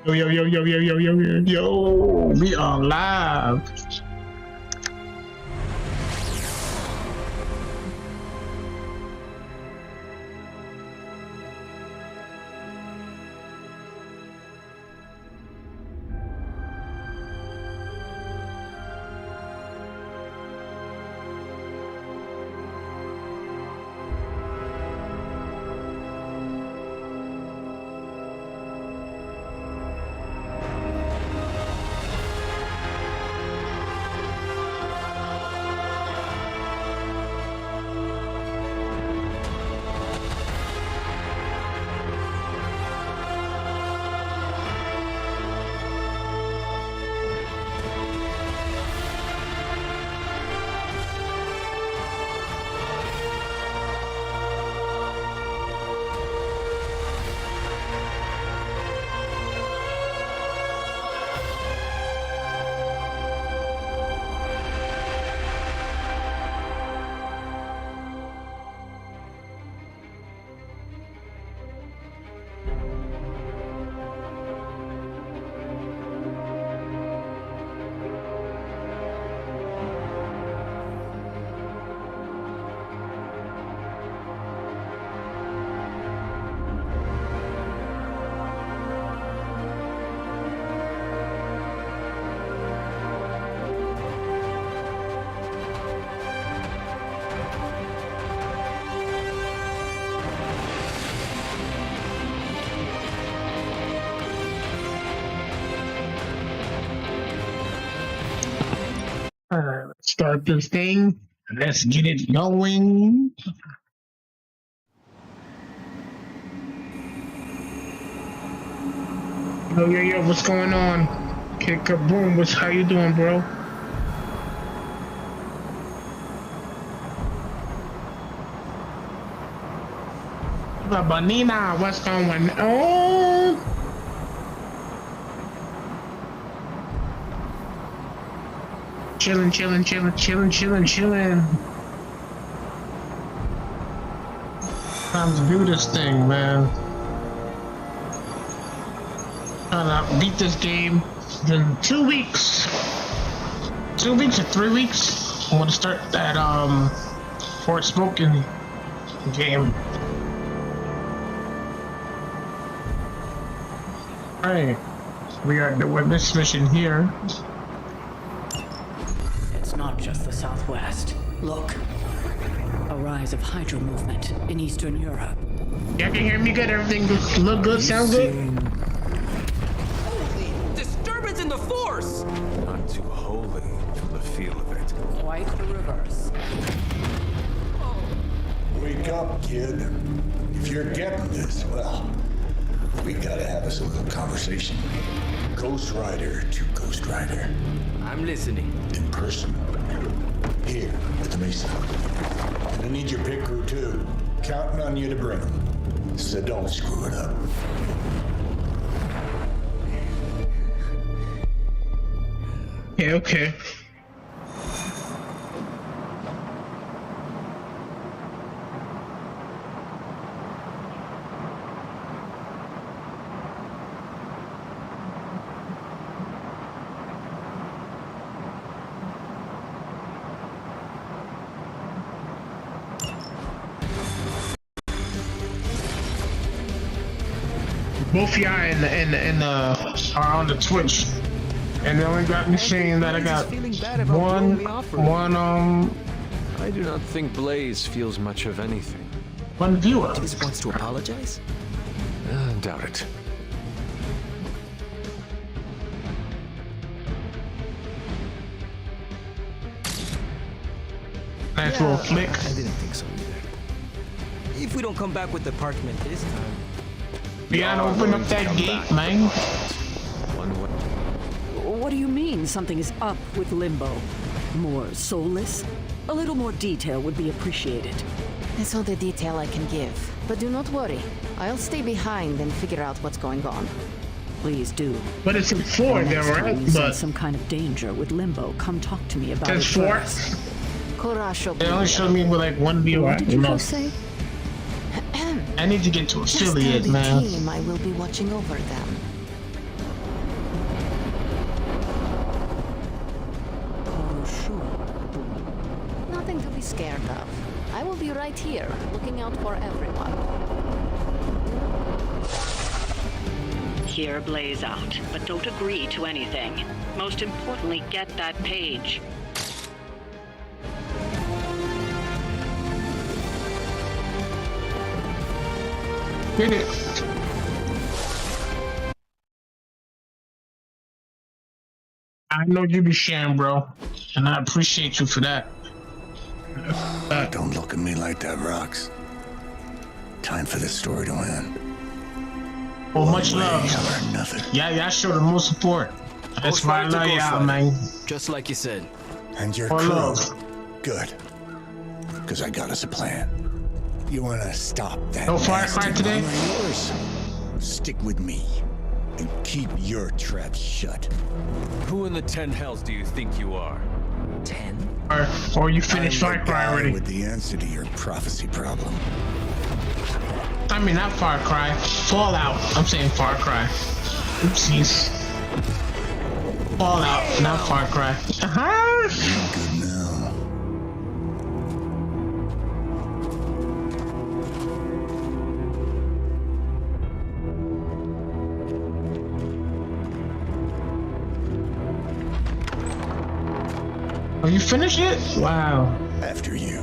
Yo, yo, yo, yo, yo, yo, yo, yo, yo, we are live. Let's start this thing. Let's get it going. Yo, yo, yo, what's going on? Kick Kaboom, how you doing, bro? Banana, what's going on? Chillin', chillin', chillin', chillin', chillin', chillin'. Time to do this thing, man. Trying to beat this game in 2 weeks. 2 weeks or 3 weeks. I want to start that Fort Smoking game. Alright, we are doing this mission here. It's not just the Southwest. Look. A rise of Hydra movement in Eastern Europe. Y'all can hear me good? Everything look good? Sound good? Holy disturbance in the force! Not too holy from the feel of it. Quite the reverse. Wake up, kid. If you're getting this, well, we gotta have us a little conversation. Ghost Rider to Ghost Rider. I'm listening. In person. Here, at the Mesa. And I need your pit crew, too. Counting on you to bring them. So don't screw it up. Yeah, okay. Both y'all are on the Twitch, and they only got me saying that I got one I do not think Blaze feels much of anything. one viewer. Just wants to apologize? Doubt it. Nice little flick. I didn't think so either. If we don't come back with the parchment this time. We gotta open up that gate, man. One way. What do you mean something is up with Limbo? More soulless? A little more detail would be appreciated. That's all the detail I can give. But do not worry. I'll stay behind and figure out what's going on. Please do. But it's in 4 there, Next time right? you sense But some kind of danger with Limbo, come talk to me about it there's 4. first. Korasho. They only showed me with like one viewer. What did you both say? I need to get to Just tell affiliate, the man. team I will be watching over them. of. I will be right here, looking out for everyone. Hear Blaze out, but don't agree to anything. Most importantly, get that page. Get it. I know you be sharing, bro, and I appreciate you for that. Don't look at me like that, Rox. Time for this story to end. Well, much One way love. or another. Yeah, y'all showed the most support. That's Ghost why I Rider to love Ghost y'all, Rider. man. Just like you said. And your For crew. love. Good. Because I got us a plan. You want to stop that No Far nasty Cry today? mom of yours? Stick with me. And keep your trap shut. Who in the 10 hells do you think you are? 10? Or you finished I'm Far the Cry guy already. with the answer to your prophecy problem. I mean, not Far Cry. Fallout. I'm saying Far Cry. Oopsies. Fallout, not Far Cry. Good now. Are you finished it? Wow. After you.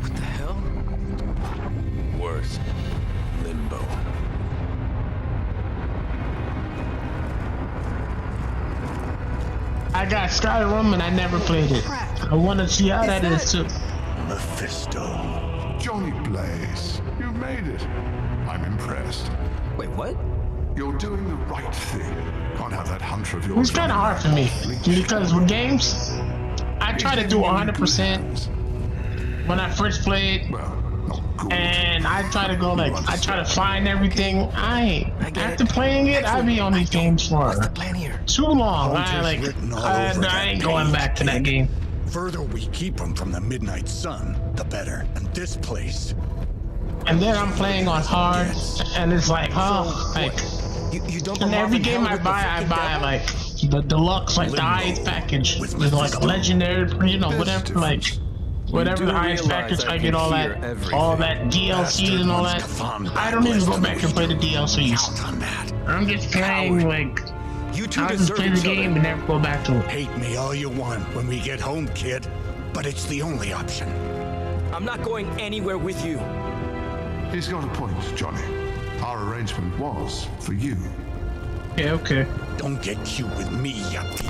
What the hell? Worse. Limbo. I got Skyrim and I never played it. I want to see how that is too. Mephisto. Johnny Blaze, you made it. I'm impressed. Wait, what? You're doing the right thing. Can't have that hunter of yours. It's kind of hard for me because with games, I try to do 100% when I first played, Well, not good. and I try to go like I try to find everything. I get After it. playing it, I be on these games for What's the plan here? too long. Hunter's I like written all over I ain't that going page, back to that kid. game. Further we keep him from the midnight sun, the better. And this place. And then I'm playing on hard, and it's like, oh, like. You don't And belong every in game hell I with the buy, I freaking buy devil? like the deluxe, like the Limbo highest package, with with like Mephisto. legendary, you know, whatever, like whatever do the highest realize package. I I can get all hear that everything. DLCs and all that. I don't even go back and play the DLCs. Count on that. I'm just playing like You two I'll just deserve play the each game other. and never go back to it. Hate me all you want when we get home, kid. But it's the only option. I'm not going anywhere with you. He's got a point, Johnny. Our arrangement was for you. Yeah, okay. Don't get cute with me, yuppie.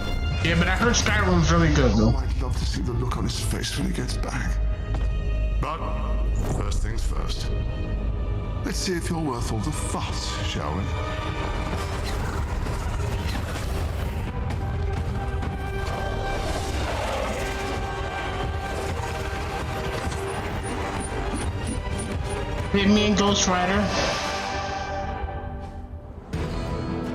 Yeah, but I heard Skyrim's really good Oh, though. I'd love to see the look on his face when he gets back. But first things first. Let's see if you're worth all the fuss, shall we? Hit me and Ghost Rider.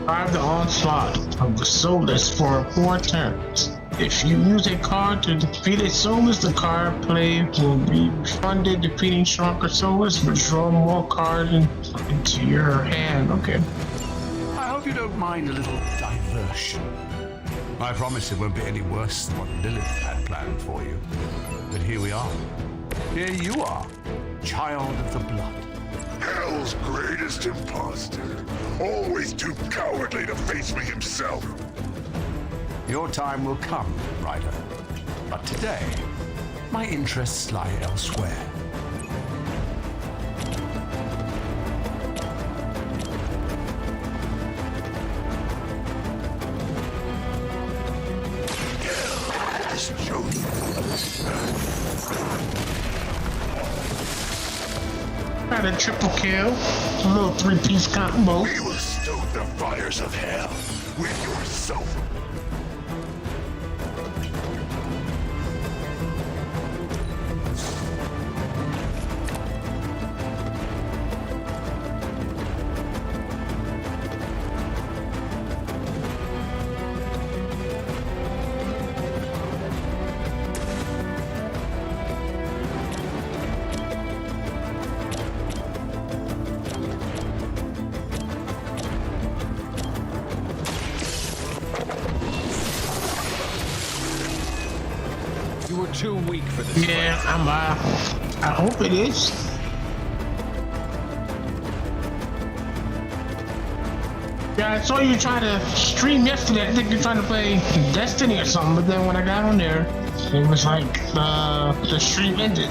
Drive the onslaught of the Soulless for 4 turns. If you use a card to defeat a Soulless, the card play will be funded. Defeating stronger Soulless, withdraw more cards into your hand. Okay. I hope you don't mind a little diversion. I promise it won't be any worse than what Lilith had planned for you. But here we are. Here you are, child of the blood. Hell's greatest imposter. Always too cowardly to face me himself. Your time will come, Ryder. But today, my interests lie elsewhere. Got a triple kill. A little 3-piece combo. We will stoke the fires of hell with yourself. We're too weak for this. Yeah, I hope it is. Yeah, I saw you try to stream yesterday. I think you're trying to play Destiny or something, but then when I got on there, it was like the stream ended.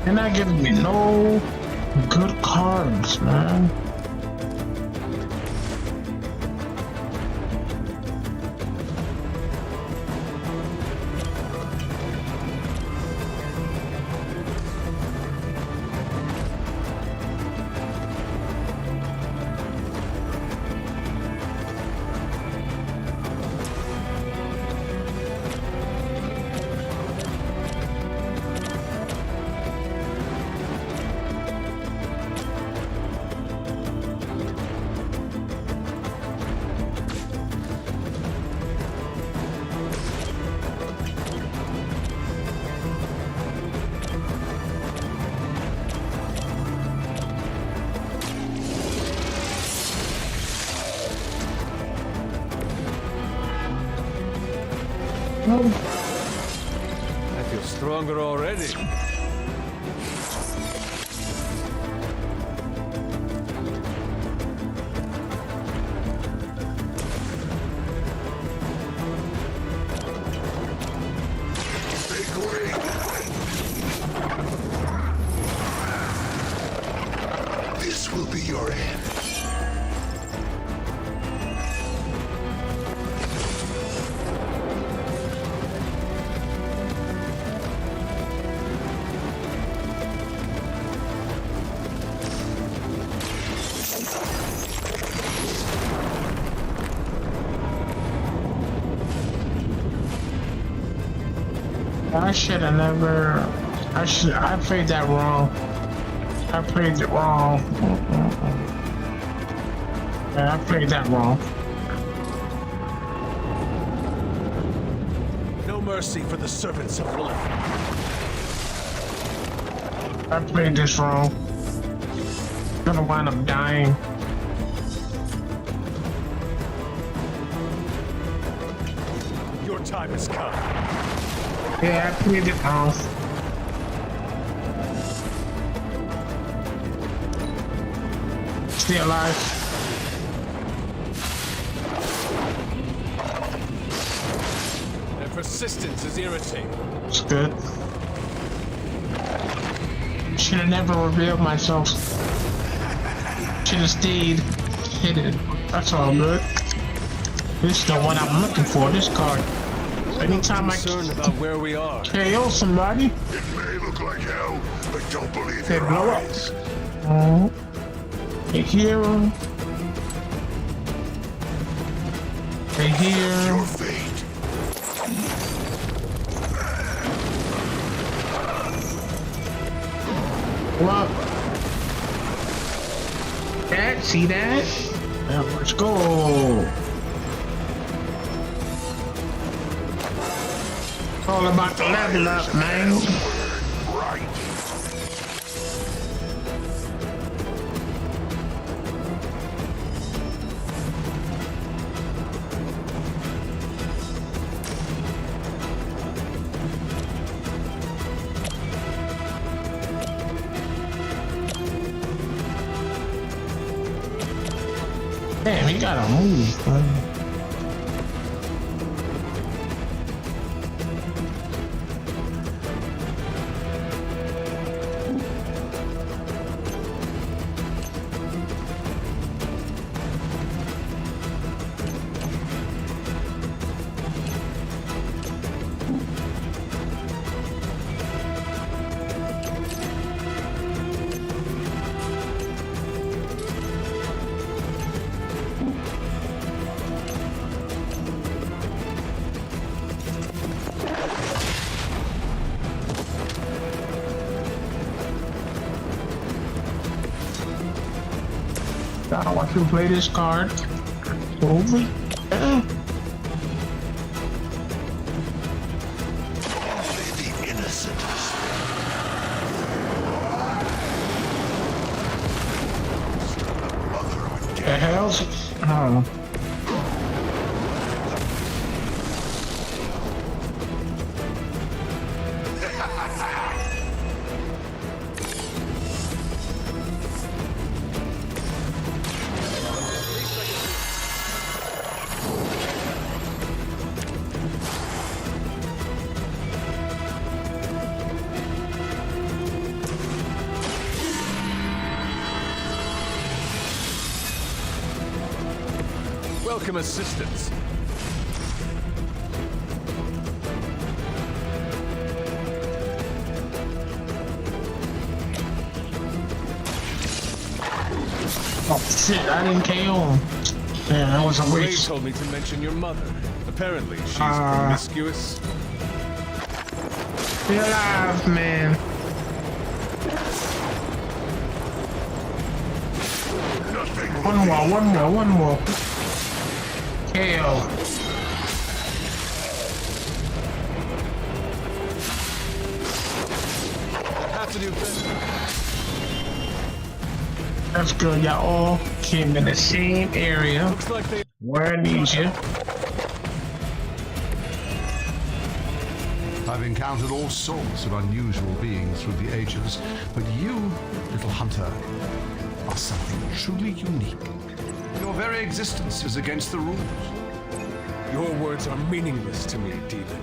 They're not giving me no good cards, man. I feel stronger already. This will be your end. I should have never. I played that wrong. I played it wrong. Yeah, I played that wrong. No mercy for the servants of Lilith. I played this wrong. Gonna wind up dying. Your time has come. Yeah, I played it wrong. Stay alive. Their persistence is irritating. It's good. Should have never revealed myself. Should have stayed hidden. That's all good. This is the one I'm looking for, this card. Anytime I Concerned about where we are. KO somebody, It may look like hell, but don't believe they your blow up. eyes. They hear him. They hear Your him. fate. What? That, see that? Now let's go. All about the level up, man. Right. Damn, he gotta move, man. can play this card. Holy cow. The hell's... Oh. Welcome assistance. Oh shit, I didn't KO him. Yeah, that was a Ray waste. told me to mention your mother. Apparently, she's promiscuous. Be alive, man. One more. KO. Have to do better. That's good. Y'all all came in the same area Looks like they. where I need you. I've encountered all sorts of unusual beings through the ages, but you, little hunter, are something truly unique. Your very existence is against the rules. Your words are meaningless to me, demon.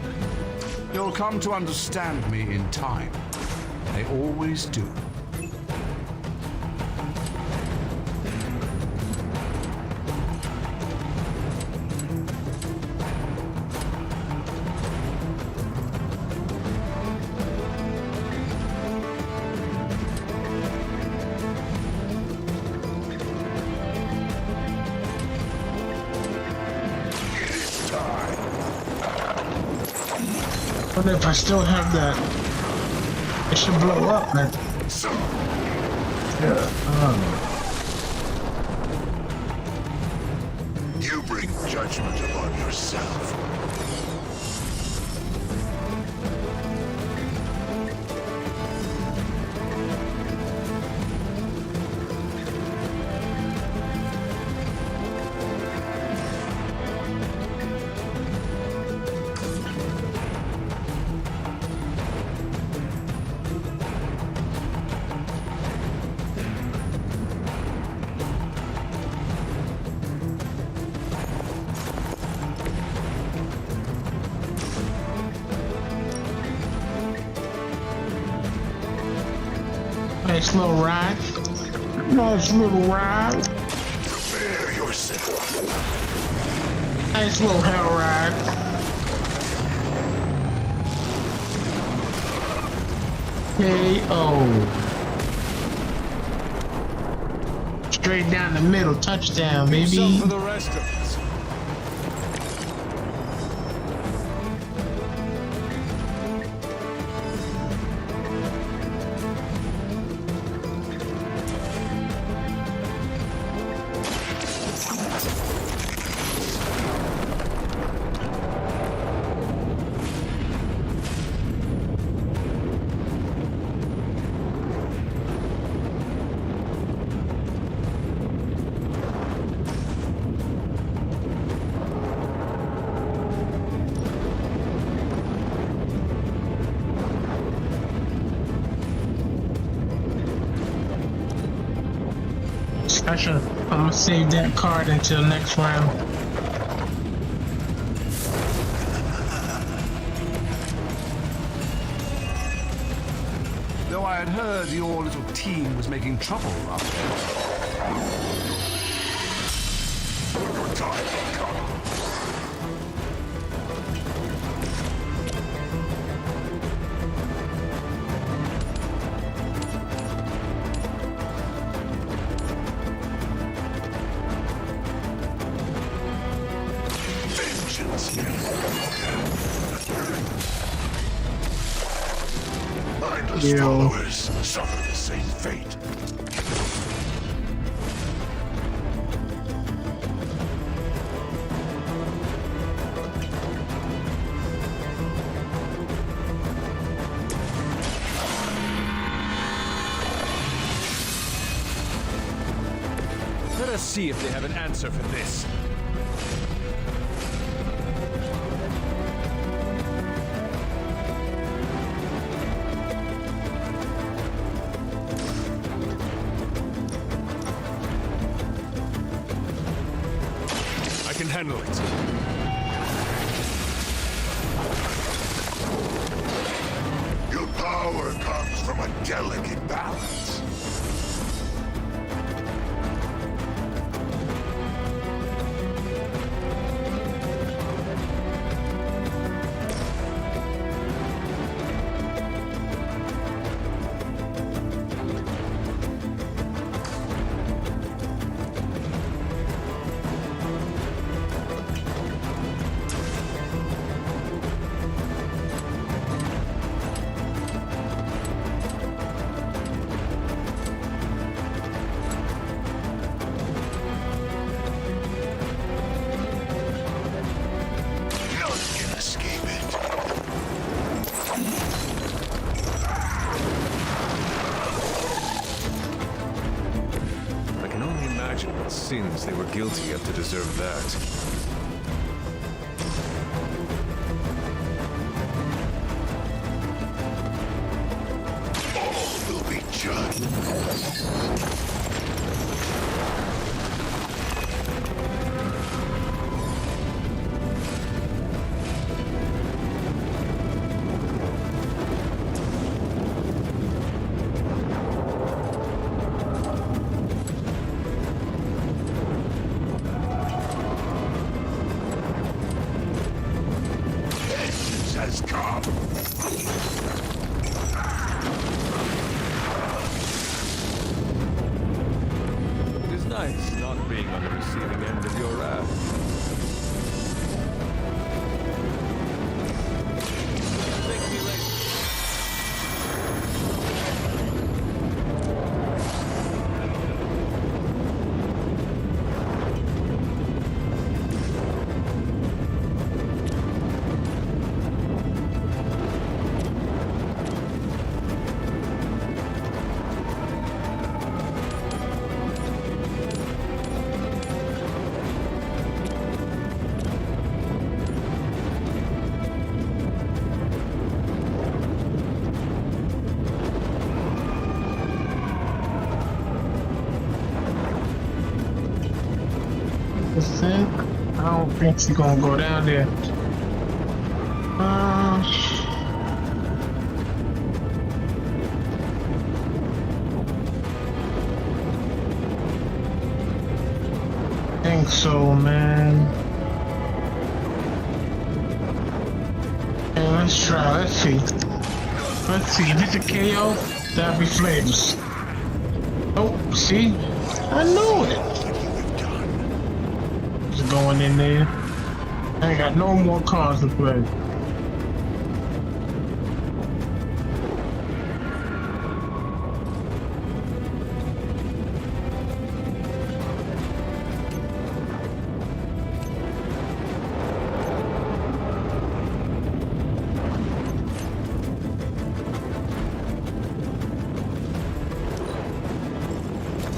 You'll come to understand me in time. They always do. What if I still have that? It should blow up, man. Yeah. You bring judgment upon yourself. Nice little ride. Nice little ride. Prepare yourself. Nice little hell ride. KO. Straight down the middle, touchdown, Some baby. for the rest of us. I'm gonna save that card until next round. Though I had heard your little team was making trouble up there. Your time will come. Mindless followers suffer the same fate. us see if they have an answer for this. I can handle it. Your power comes from a delicate balance. What sins they were guilty of to deserve that. All will be judged. Has come. It is nice not being on the receiving end of your wrath. Thank me later. I don't think she's gonna go down there. Think so, man. Hey, let's try. Let's see. Let's see. If it's a KO, that'd be flavors. Oh, see? I knew it. Just going in there. I ain't got no more cards to play.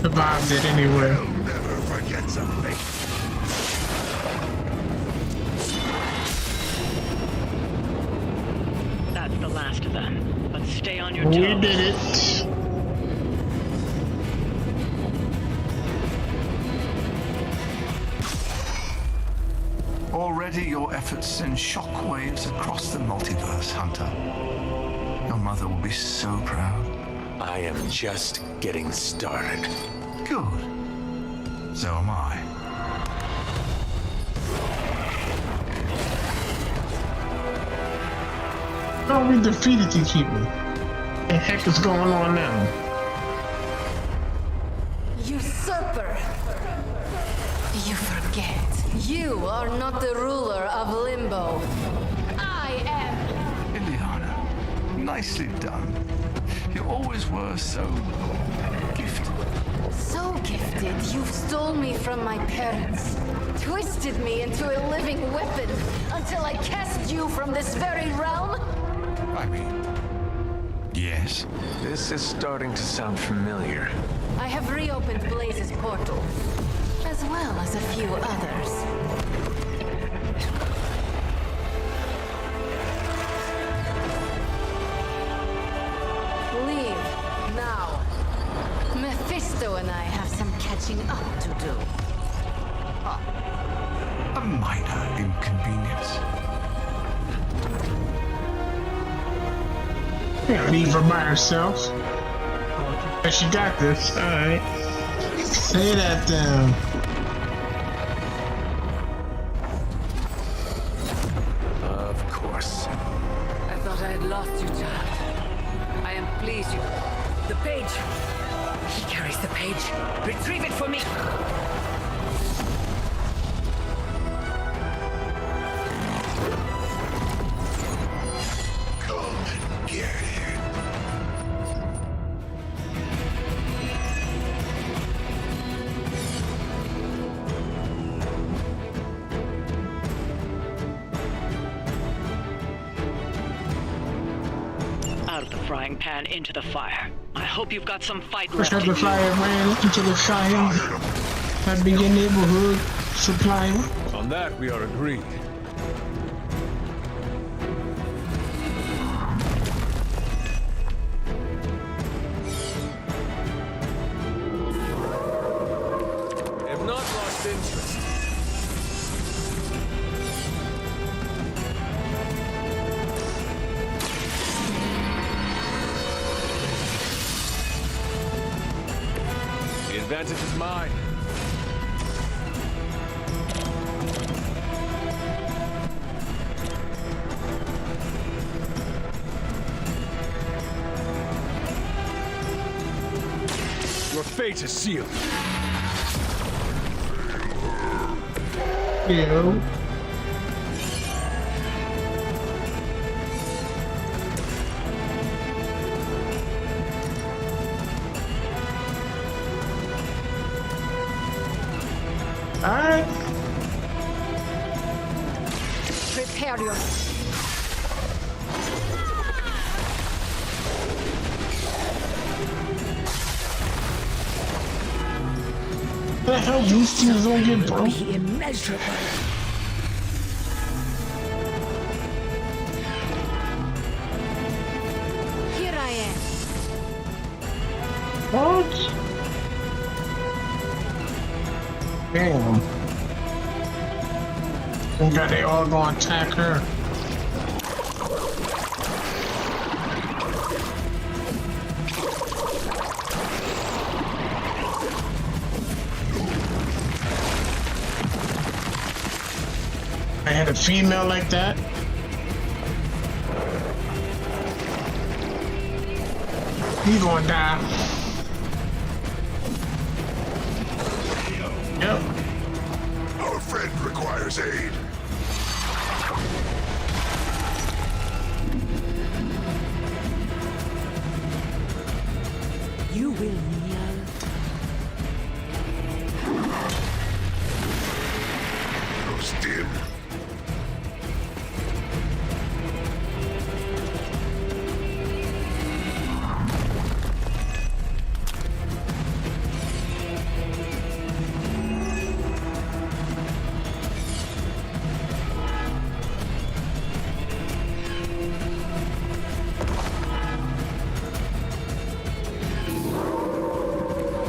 Survived it anyway. Never forget something. That's the last of them. But stay on your toes. We did it. Already your efforts send shockwaves across the multiverse, Hunter. Your mother will be so proud. I am just getting started. Good. So am I. Oh, we defeated these people. What the heck is going on now? Usurper! You forget. You are not the ruler of Limbo. I am. Ileana, nicely done. You always were so gifted. So gifted, you stole me from my parents. Twisted me into a living weapon until I cast you from this very realm. I mean, yes. This is starting to sound familiar. I have reopened Blaze's portal. as well as a few others. Leave now. Mephisto and I have some catching up to do. A minor inconvenience. Yeah, leave her by herself. But she got this. Alright. Say that then. Of course. I thought I had lost you, child. I am pleased you... The page! He carries the page. Retrieve it for me! Come and get it. Out of the frying pan into the fire. I hope you've got some fight Push left out in the you. fire, ran into the fire. I'd be your neighborhood supplier. On that, we are agreed. Have not lost interest. The advantage is mine. Your fate is sealed. Ew. Alright. Prepare your... What the hell, these things don't get broke? Be immeasurable. Here I am. What? Damn. And got they all gonna attack her. I had a female like that. He gonna die. Yep. Our friend requires aid. You will kneel. Goes dim.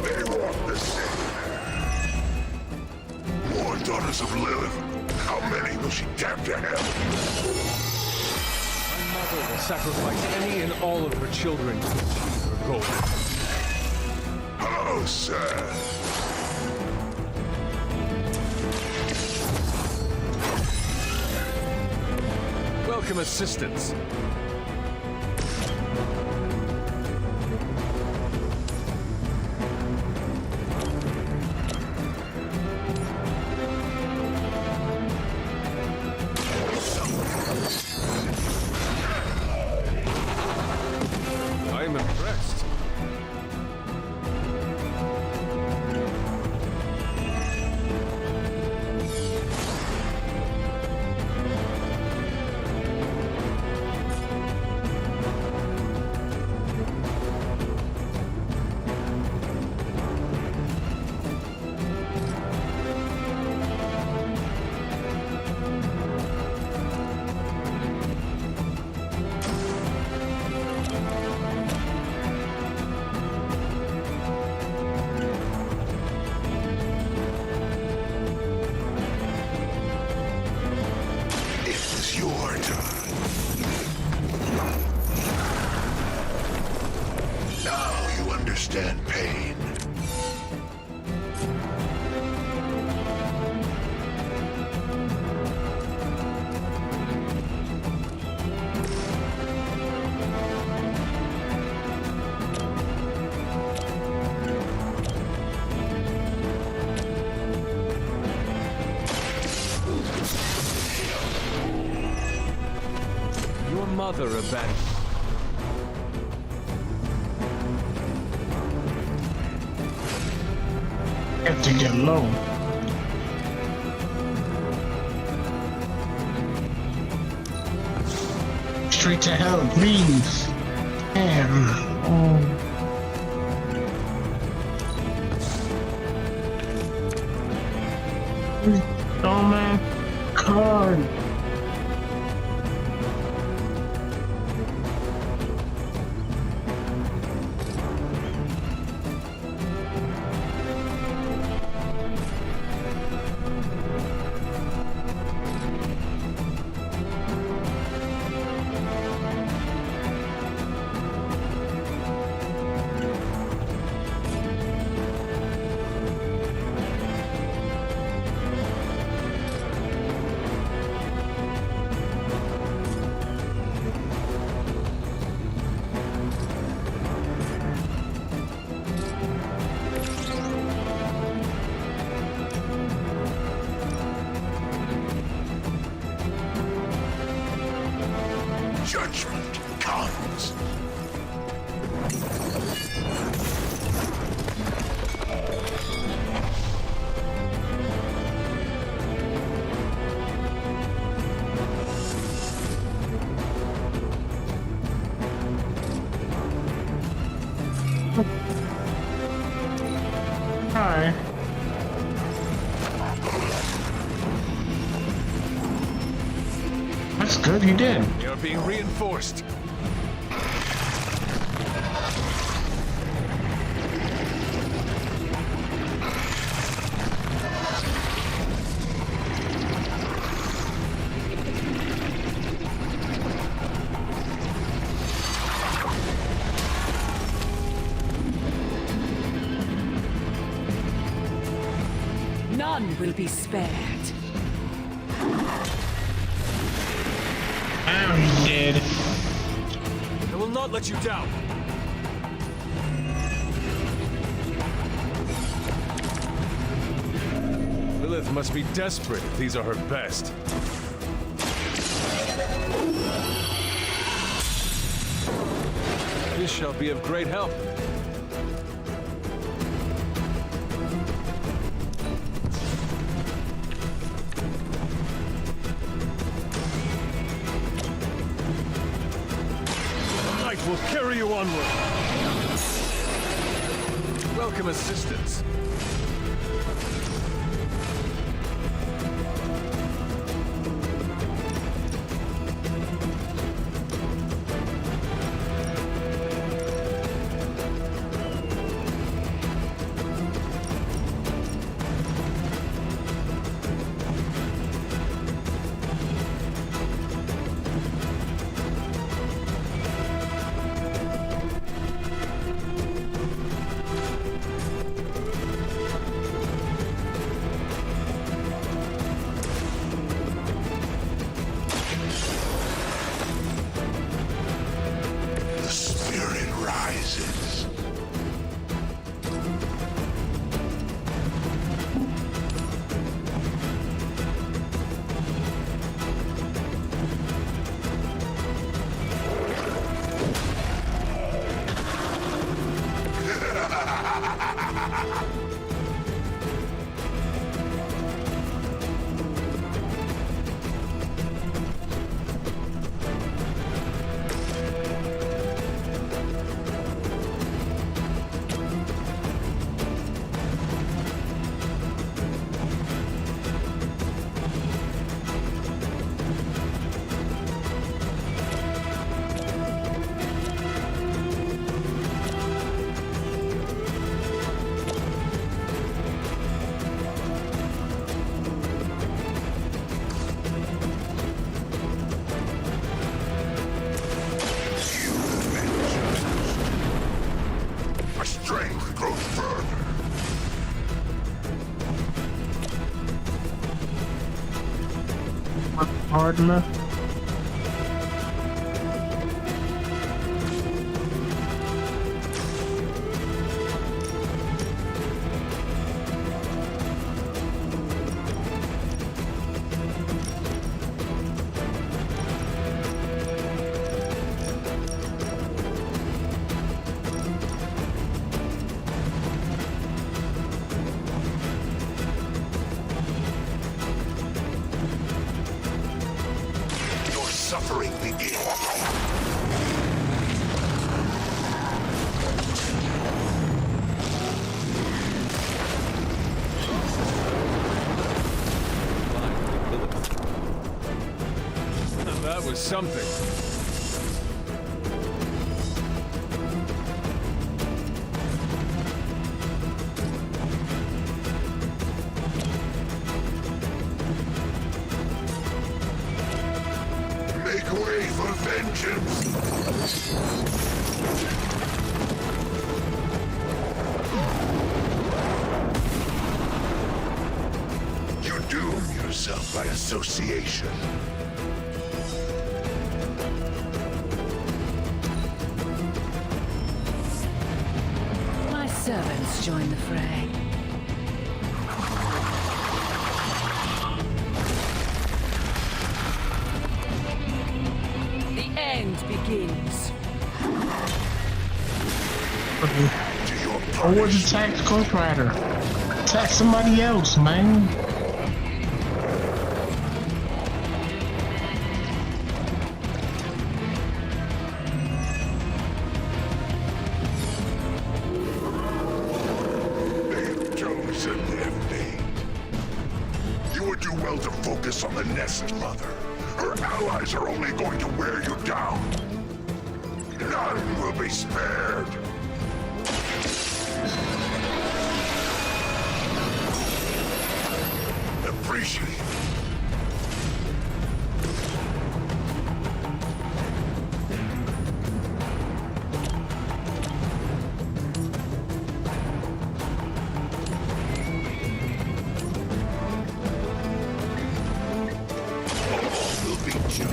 They want the same. More daughters of Lilith. How many will she damn to hell? My mother will sacrifice any and all of her children to achieve her goal. How sad. Welcome assistance. I am impressed. understand pain. Your mother abandoned. Have to get low. Straight to hell, please. Damn. Oh my God. Judgment comes. Hi. That's good, you did. You're being reinforced. None will be spared. Now he did. I will not let you down. Lilith must be desperate if these are her best. This shall be of great help. Will carry you onward. Welcome assistance. hard enough. Your suffering begins. That was something. Make way for vengeance. You doom yourself by association. My servants join the fray. The end begins. To your Or was it attack Ghost Rider? Attack somebody else, man. They've chosen their fate. You would do well to focus on the Nest Mother. Her allies are only going to wear you down. None will be spared. Appreciate it. All will be judged.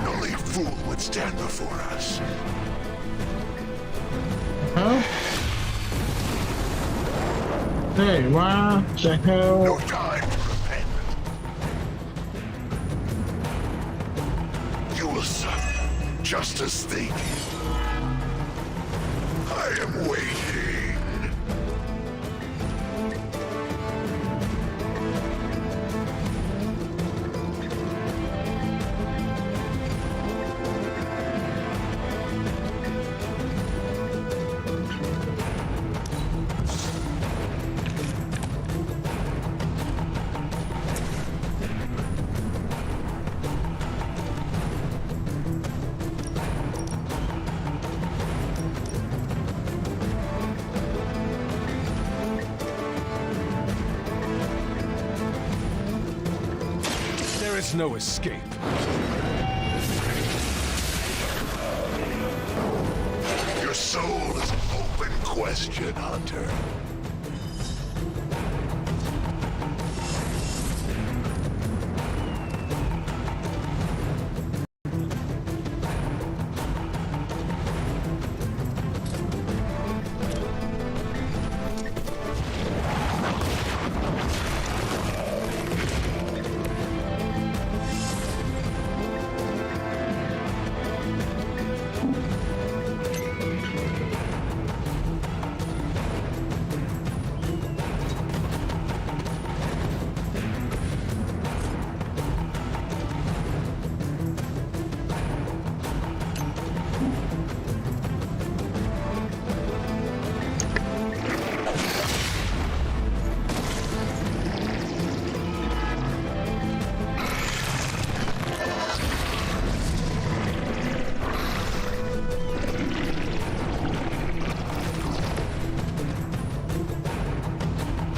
Only a fool would stand before us. Huh? Hey, why the hell? No time to repent. You will suffer just as they did. I am waiting. There is no escape. Your soul is an open question, Hunter.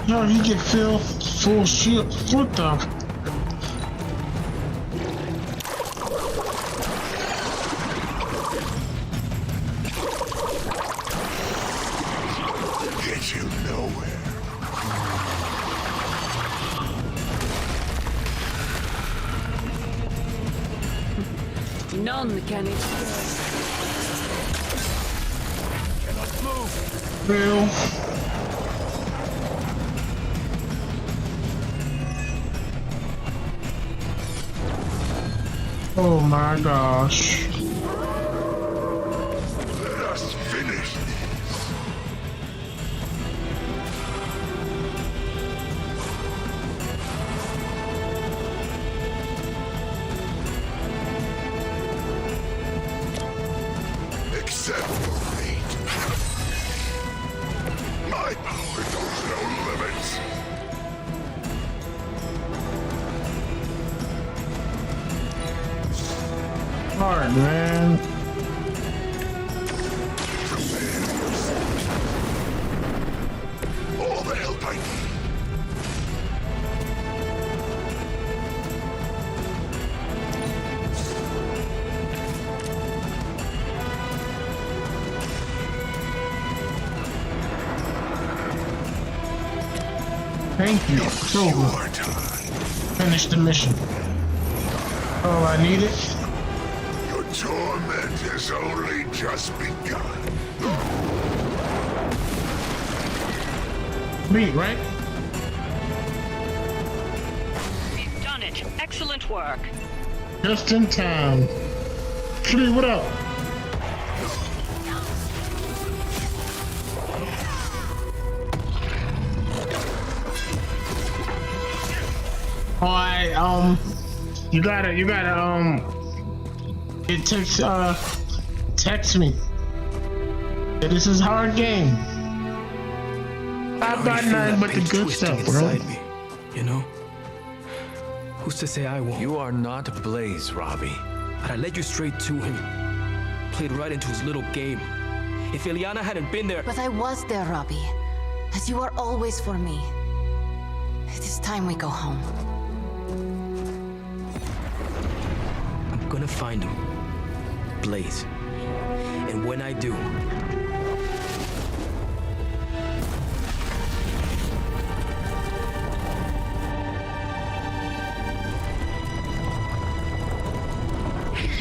Yo, you get full shield. What the? Get you nowhere. None can escape. Cannot move. Real. Oh my gosh. Let us finish this. Accept your fate. My power knows no limits. Hard, man. All the help I need. Thank you. So Your time. finish the mission. Oh, I need it. Your torment has only just begun. Me, right? We've done it. Excellent work. Just in time. Flea, what up? Alright, you gotta, it takes, text me. This is a hard game. I've got nothing but the good stuff, bro. Me, you know? Who's to say I won't? You are not Blaze, Robbie. But I led you straight to him. Played right into his little game. If Ilyana hadn't been there... But I was there, Robbie. As you are always for me. It is time we go home. I'm gonna find him. Blaze. And when I do...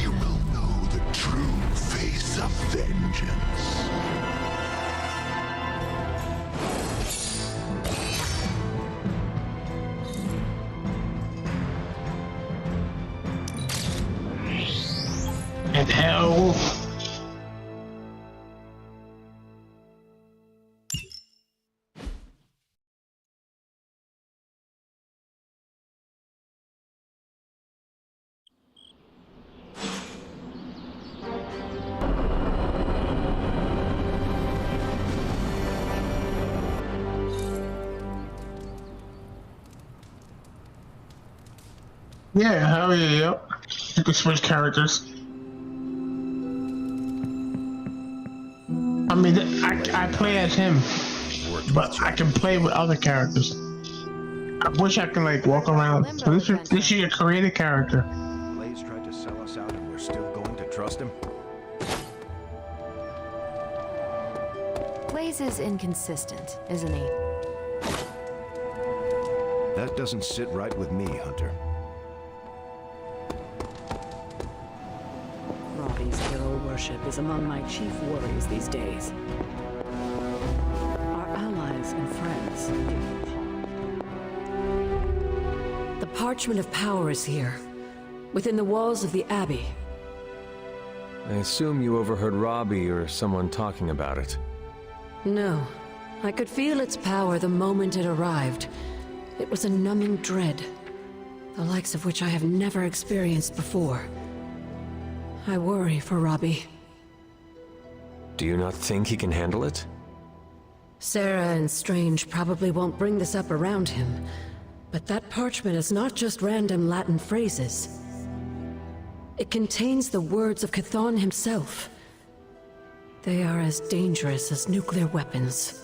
You will know the true face of vengeance. And hell. Yeah, hell yeah, yep. You can switch characters. I mean, I play as him, but I can play with other characters. I wish I could like walk around. So this is your creative character. Blaze tried to sell us out and we're still going to trust him? Blaze is inconsistent, isn't he? That doesn't sit right with me, Hunter. Robbie's hero worship is among my chief worries these days. Our allies and friends. The Parchment of Power is here, within the walls of the Abbey. I assume you overheard Robbie or someone talking about it. No, I could feel its power the moment it arrived. It was a numbing dread, the likes of which I have never experienced before. I worry for Robbie. Do you not think he can handle it? Sarah and Strange probably won't bring this up around him, but that parchment is not just random Latin phrases. It contains the words of Chthon himself. They are as dangerous as nuclear weapons.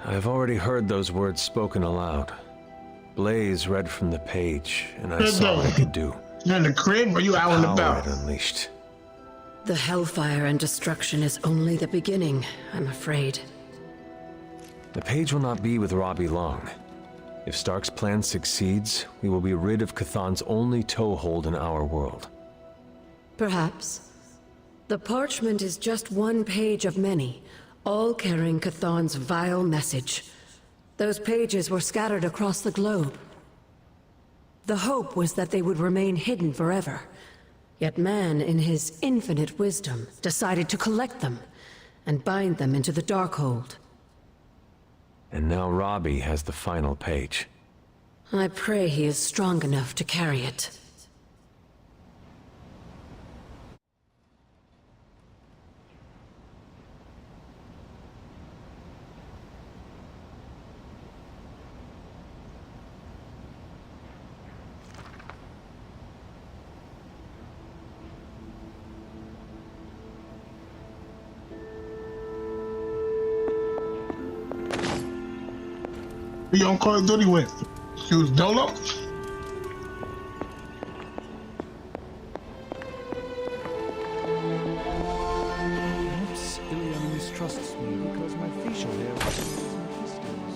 I've already heard those words spoken aloud. Blaze read from the page, and I saw what it could do. You in the crib or you out and Power about? it unleashed. The hellfire and destruction is only the beginning, I'm afraid. The page will not be with Robbie long. If Stark's plan succeeds, we will be rid of Chthon's only toehold in our world. Perhaps. The parchment is just one page of many, all carrying Chthon's vile message. Those pages were scattered across the globe. The hope was that they would remain hidden forever. Yet man, in his infinite wisdom, decided to collect them and bind them into the Darkhold. And now Robbie has the final page. I pray he is strong enough to carry it. Who on Call of Duty with? He was Dolo? Perhaps Ileana mistrusts me because my facial hair was Mephisto's.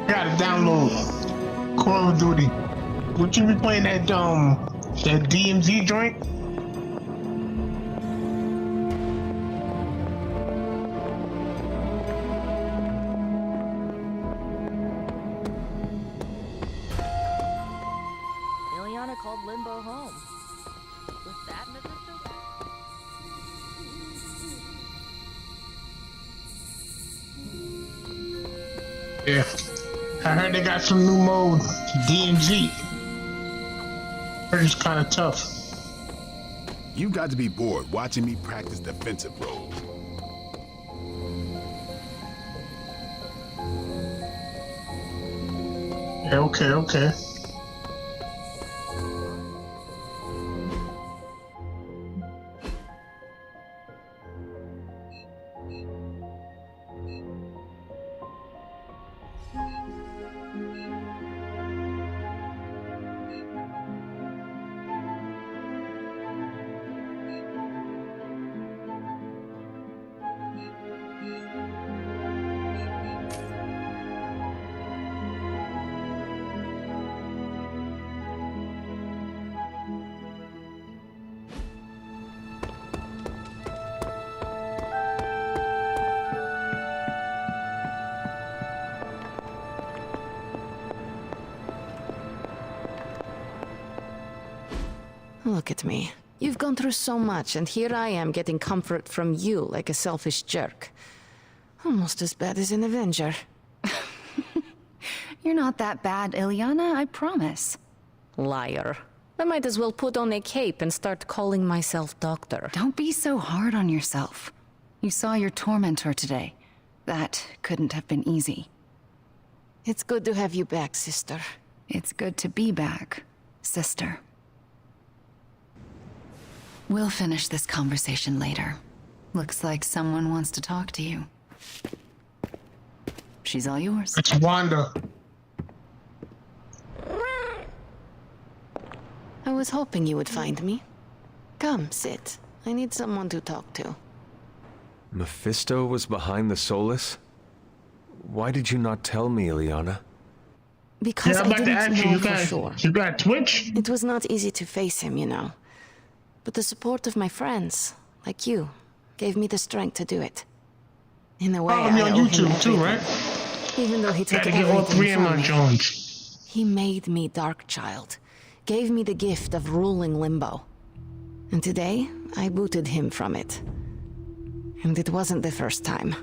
Gotta download Call of Duty. Would you be playing that that DMZ joint? Ileana called Limbo home. Was that Mephisto? Yeah. I heard they got some new mode, DMZ. Heard it's kind of tough. You got to be bored watching me practice defensive roles. Yeah, okay. Look at me. You've gone through so much, and here I am getting comfort from you like a selfish jerk. Almost as bad as an Avenger. You're not that bad, Ileana, I promise. Liar. I might as well put on a cape and start calling myself Doctor. Don't be so hard on yourself. You saw your tormentor today. That couldn't have been easy. It's good to have you back, sister. It's good to be back, sister. We'll finish this conversation later. Looks like someone wants to talk to you. She's all yours. It's Wanda. I was hoping you would find me. Come, sit. I need someone to talk to. Mephisto was behind the Solus? Why did you not tell me, Ileana? Because I'm I about to ask didn't you, know for sure. You got Twitch? It was not easy to face him, you know. But the support of my friends, like you, gave me the strength to do it. In a way, Follow me I on owe him YouTube too, everything. right? Even though he took Gotta get all everything three of from my me. Jones. He made me Darkchild, gave me the gift of ruling Limbo. And today, I booted him from it. And it wasn't the first time.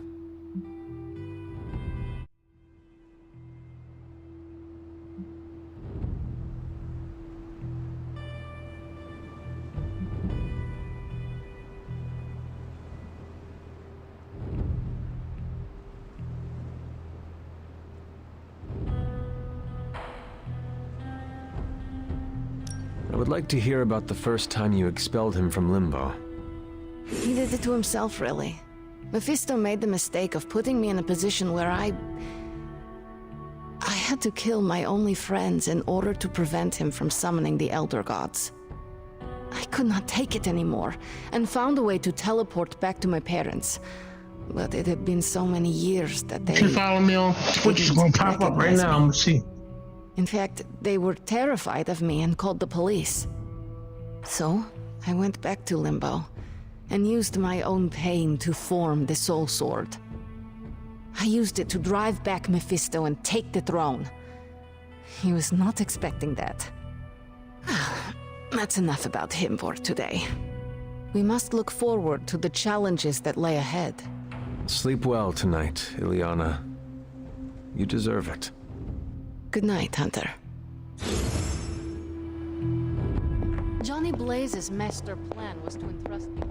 I would like to hear about the first time you expelled him from Limbo. He did it to himself, really. Mephisto made the mistake of putting me in a position where I had had to kill my only friends in order to prevent him from summoning the Elder Gods. I could not take it anymore, and found a way to teleport back to my parents. But it had been so many years that they... If you follow me on Twitch, it's gonna pop up right now. I'm gonna see. In fact, they were terrified of me and called the police. So, I went back to Limbo, and used my own pain to form the Soul Sword. I used it to drive back Mephisto and take the throne. He was not expecting that. That's enough about him for today. We must look forward to the challenges that lay ahead. Sleep well tonight, Ileana. You deserve it. Good night, Hunter. Johnny Blaze's master plan was to entrust me.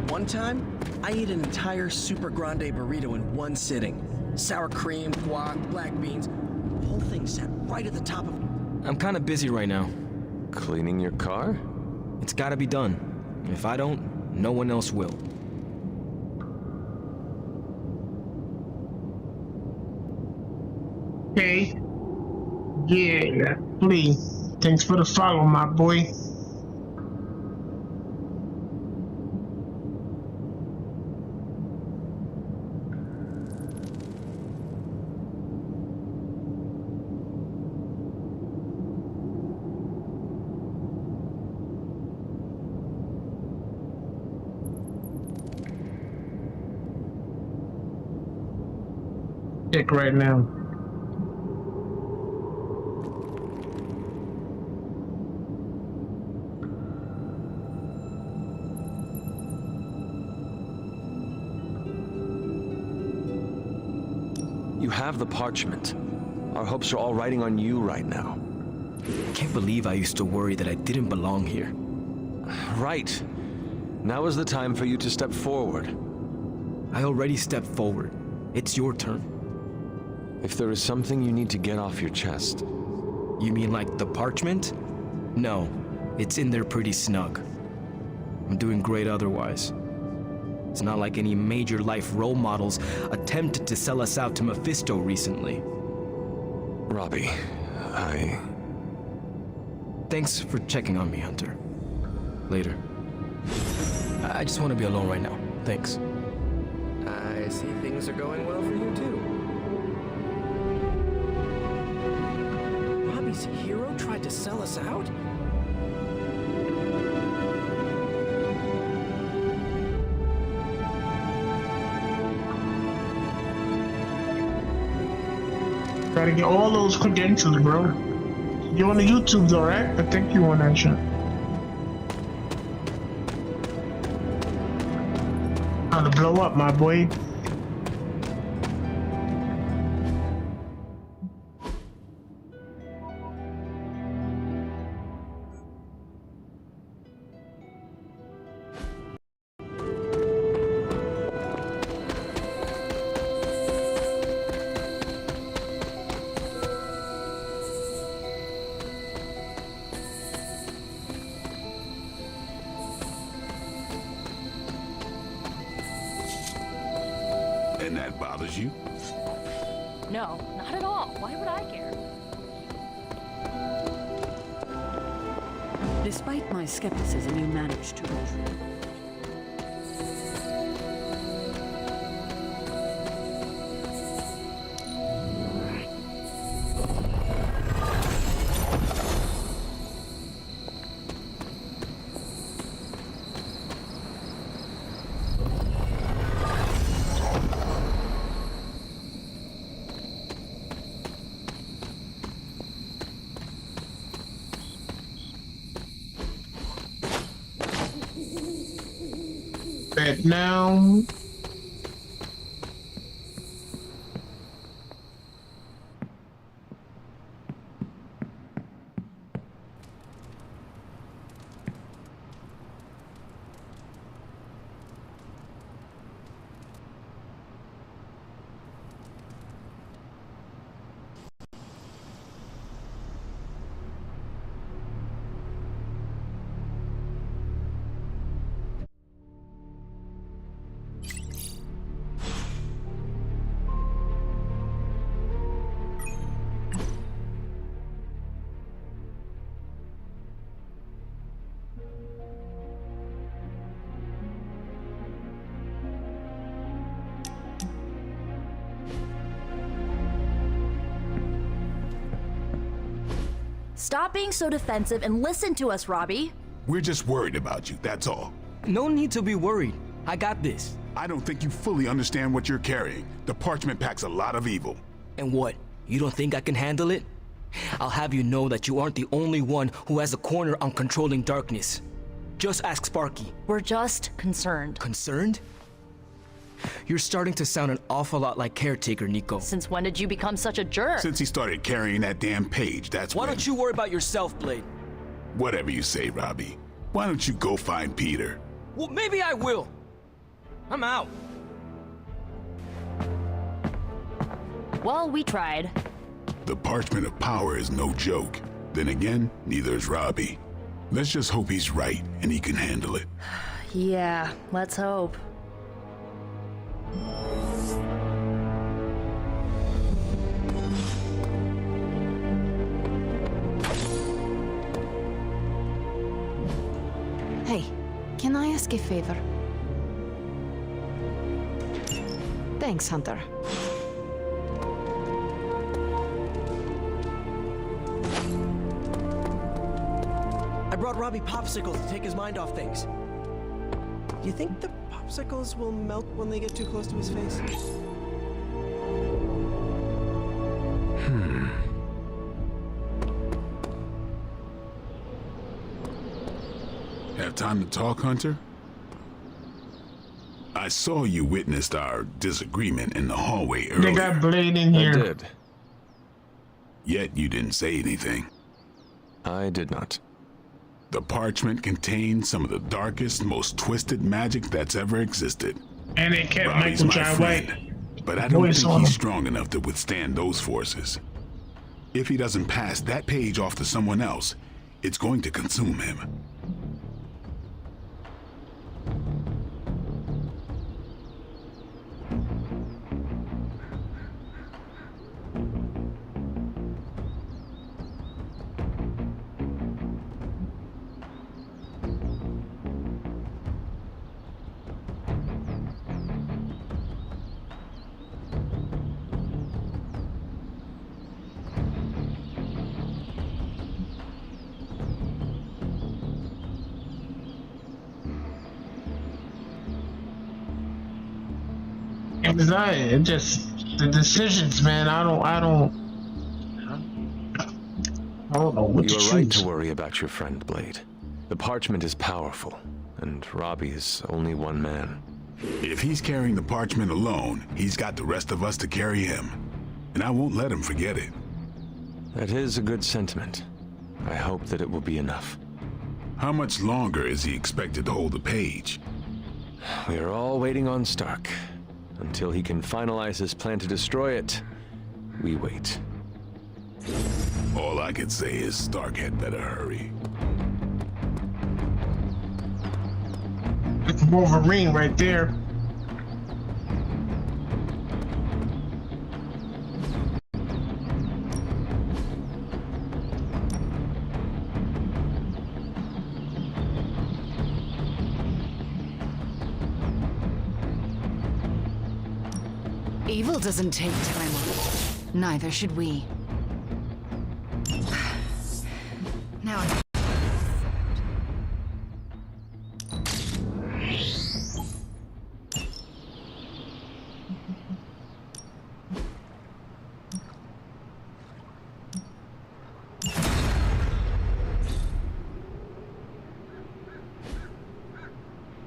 One time, I ate an entire Super Grande burrito in one sitting. Sour cream, guac, black beans. The whole thing sat right at the top of... I'm kind of busy right now. Cleaning your car? It's gotta be done. If I don't, no one else will. Okay. Yeah, please. Thanks for the follow, my boy. Check right now. You have the parchment. Our hopes are all riding on you right now. I can't believe I used to worry that I didn't belong here. Right. Now is the time for you to step forward. I already stepped forward. It's your turn. If there is something you need to get off your chest... You mean like the parchment? No, it's in there pretty snug. I'm doing great otherwise. It's not like any major life role models attempted to sell us out to Mephisto recently. Robbie, Thanks for checking on me, Hunter. Later. I just want to be alone right now. Thanks. I see things are going well for you, too. Robbie's hero tried to sell us out? Gotta get all those credentials, bro. You on the YouTube though, right? I think you on that shit. Time to blow up, my boy. And that bothers you? No, not at all. Why would I care? Despite my skepticism, you managed to retreat. Bed now. Stop being so defensive and listen to us, Robbie. We're just worried about you, that's all. No need to be worried. I got this. I don't think you fully understand what you're carrying. The parchment packs a lot of evil. And what? You don't think I can handle it? I'll have you know that you aren't the only one who has a corner on controlling darkness. Just ask Sparky. We're just concerned. Concerned? You're starting to sound an awful lot like Caretaker, Nico. Since when did you become such a jerk? Since he started carrying that damn page, that's Why don't you worry about yourself, Blade? Whatever you say, Robbie. Why don't you go find Peter? Well, maybe I will. I'm out. Well, we tried. The Parchment of Power is no joke. Then again, neither is Robbie. Let's just hope he's right and he can handle it. Yeah, let's hope. Hey, can I ask a favor? Thanks, Hunter. I brought Robbie popsicles to take his mind off things. Do you think the popsicles will melt when they get too close to his face? Have time to talk, Hunter? I saw you witnessed our disagreement in the hallway earlier. They got Blade in here. I did. Yet you didn't say anything. I did not. The parchment contains some of the darkest, most twisted magic that's ever existed. And it kept Robbie's Michael my Jai White. friend, but I don't Voice think on he's him. strong enough to withstand those forces. If he doesn't pass that page off to someone else, it's going to consume him. It just the decisions, man. I don't know what You to are right choose. to worry about your friend, Blade. The parchment is powerful, and Robbie is only one man. If he's carrying the parchment alone, he's got the rest of us to carry him. And I won't let him forget it. That is a good sentiment. I hope that it will be enough. How much longer is he expected to hold the page? We are all waiting on Stark. Until he can finalize his plan to destroy it, we wait. All I can say is Stark had better hurry. It's Wolverine right there. Evil doesn't take time off. Neither should we. Now I...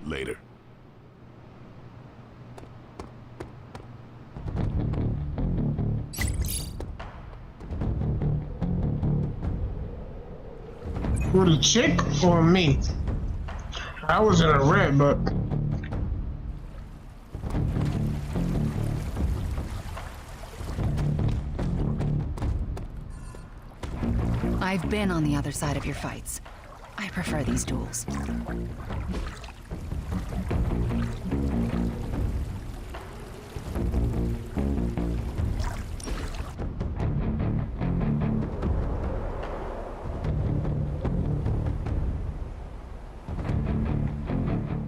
Later. For the chick or me? I was in a red, but I've been on the other side of your fights. I prefer these duels.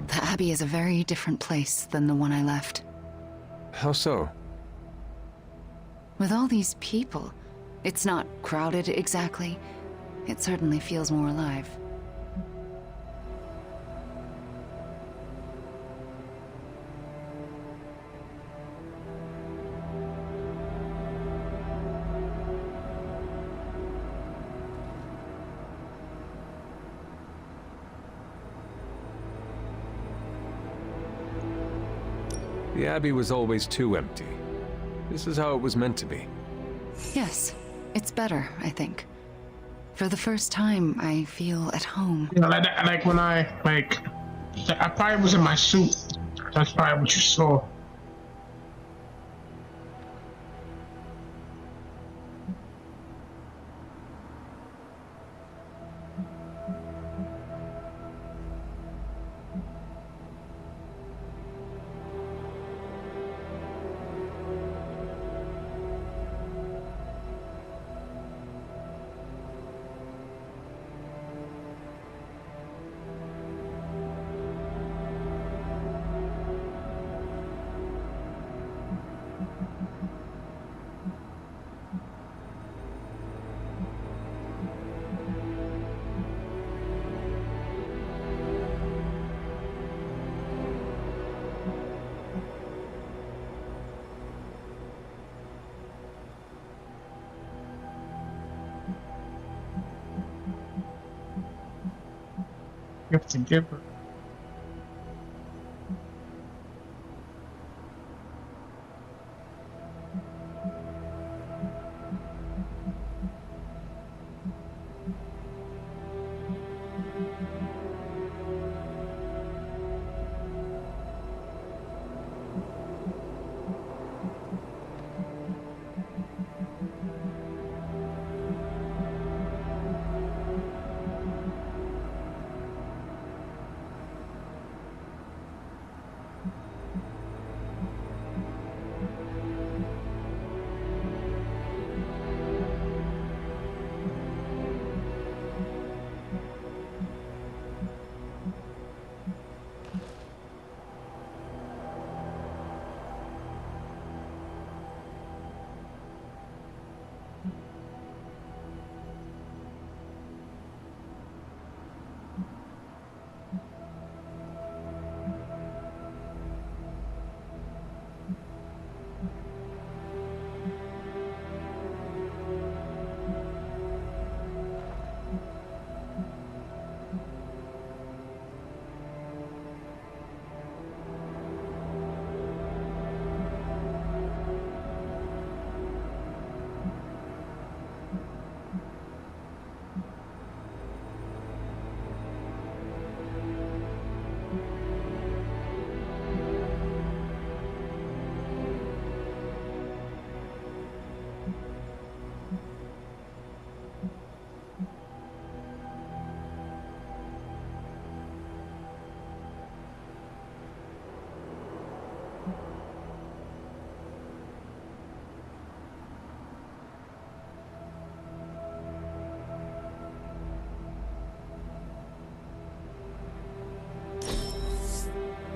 The Abbey is a very different place than the one I left. How so? With all these people, it's not crowded exactly, It certainly feels more alive. The Abbey was always too empty. This is how it was meant to be. Yes, it's better, I think. For the first time, I feel at home. You know, like when I probably was in my suit. That's probably what you saw. You have to give her.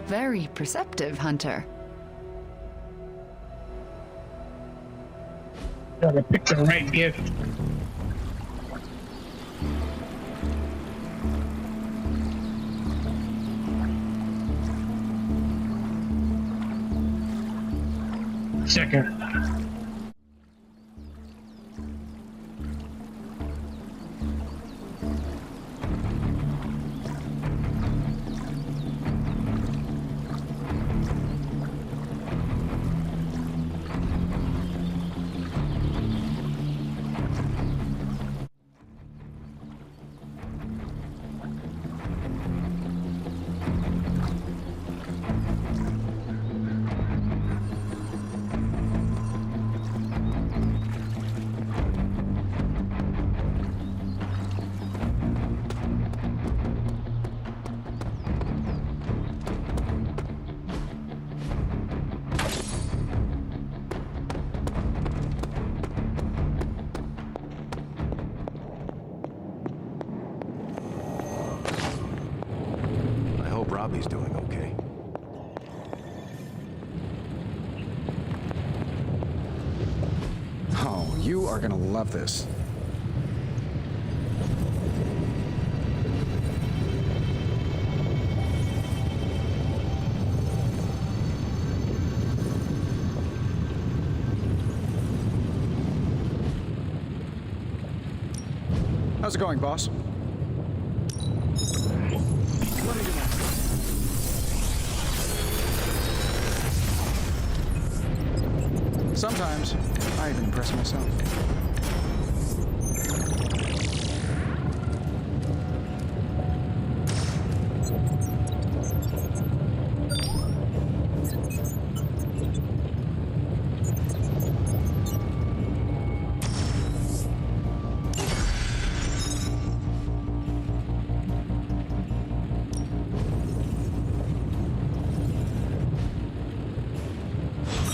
Very perceptive, Hunter. Gotta pick the right gift. Second. Robbie's doing okay. Oh, you are gonna love this. How's it going, boss? Let me do my Sometimes, I even impress myself.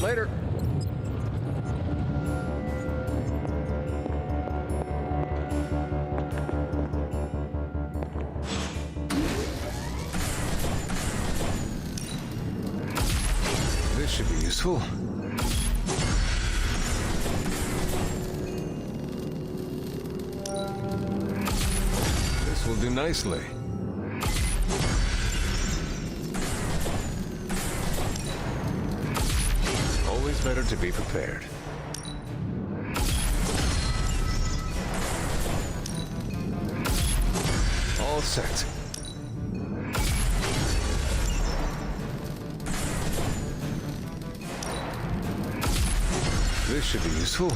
Later. This should be useful. This will do nicely. Always better to be prepared. All set. This should be useful.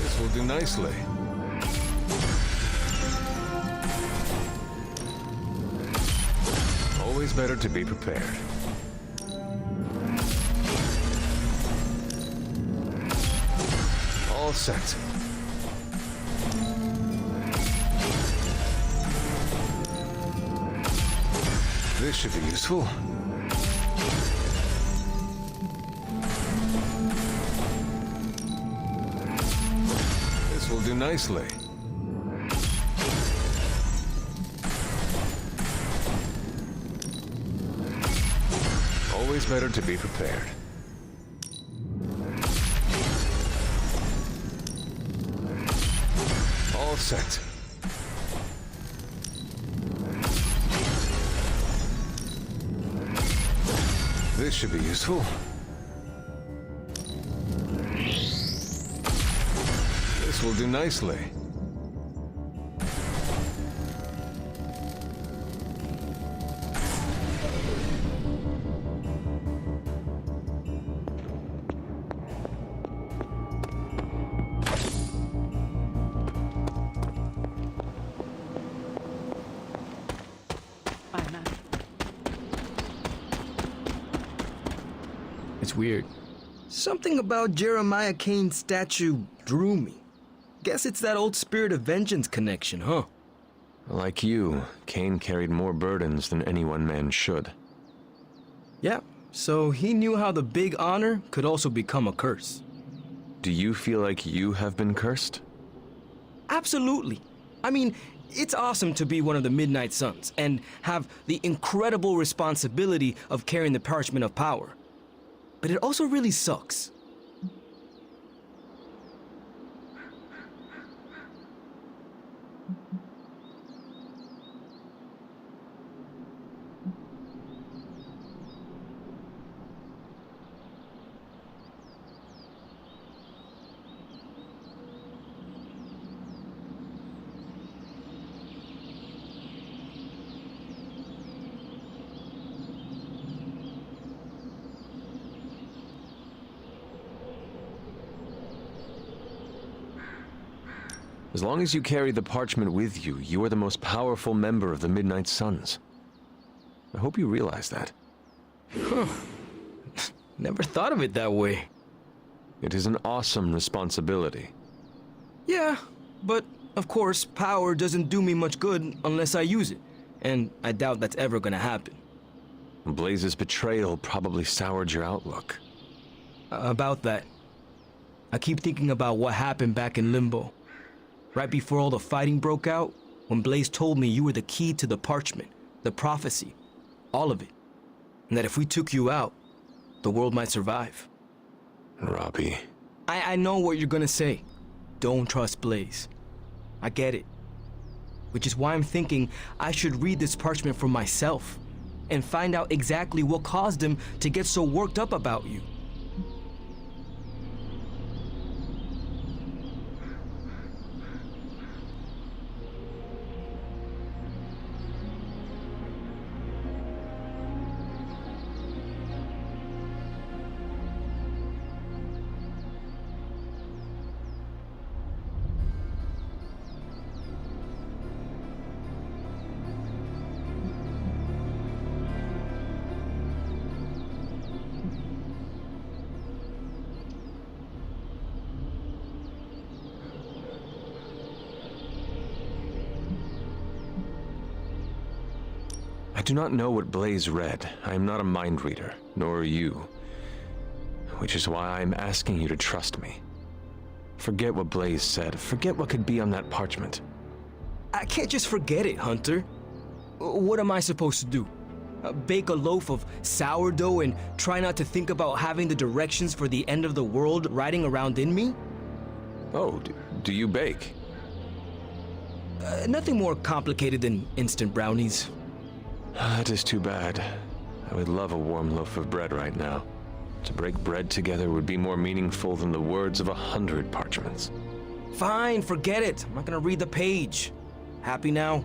This will do nicely. Always better to be prepared. All set. This should be useful. This will do nicely. Always better to be prepared. All set. This should be useful. This will do nicely. It's weird. Something about Jeremiah Kane's statue drew me. Guess it's that old Spirit of Vengeance connection, huh? Like you, Kane carried more burdens than any one man should. Yeah, so he knew how the big honor could also become a curse. Do you feel like you have been cursed? Absolutely. I mean, it's awesome to be one of the Midnight Suns and have the incredible responsibility of carrying the Parchment of Power. But it also really sucks. As long as you carry the parchment with you, you are the most powerful member of the Midnight Suns. I hope you realize that. Huh. Never thought of it that way. It is an awesome responsibility. Yeah, but of course, power doesn't do me much good unless I use it. And I doubt that's ever gonna happen. Blaze's betrayal probably soured your outlook. About that. I keep thinking about what happened back in Limbo. Right before all the fighting broke out, when Blaze told me you were the key to the parchment, the prophecy, all of it. And that if we took you out, the world might survive. Robbie. I know what you're gonna say. Don't trust Blaze. I get it. Which is why I'm thinking I should read this parchment for myself and find out exactly what caused him to get so worked up about you. do not know what Blaze read. I am not a mind reader, nor are you. Which is why I am asking you to trust me. Forget what Blaze said. Forget what could be on that parchment. I can't just forget it, Hunter. What am I supposed to do? Bake a loaf of sourdough and try not to think about having the directions for the end of the world riding around in me? Oh, do you bake? Nothing more complicated than instant brownies. That is too bad. I would love a warm loaf of bread right now. To break bread together would be more meaningful than the words of 100 parchments. Fine, forget it. I'm not gonna read the page. Happy now?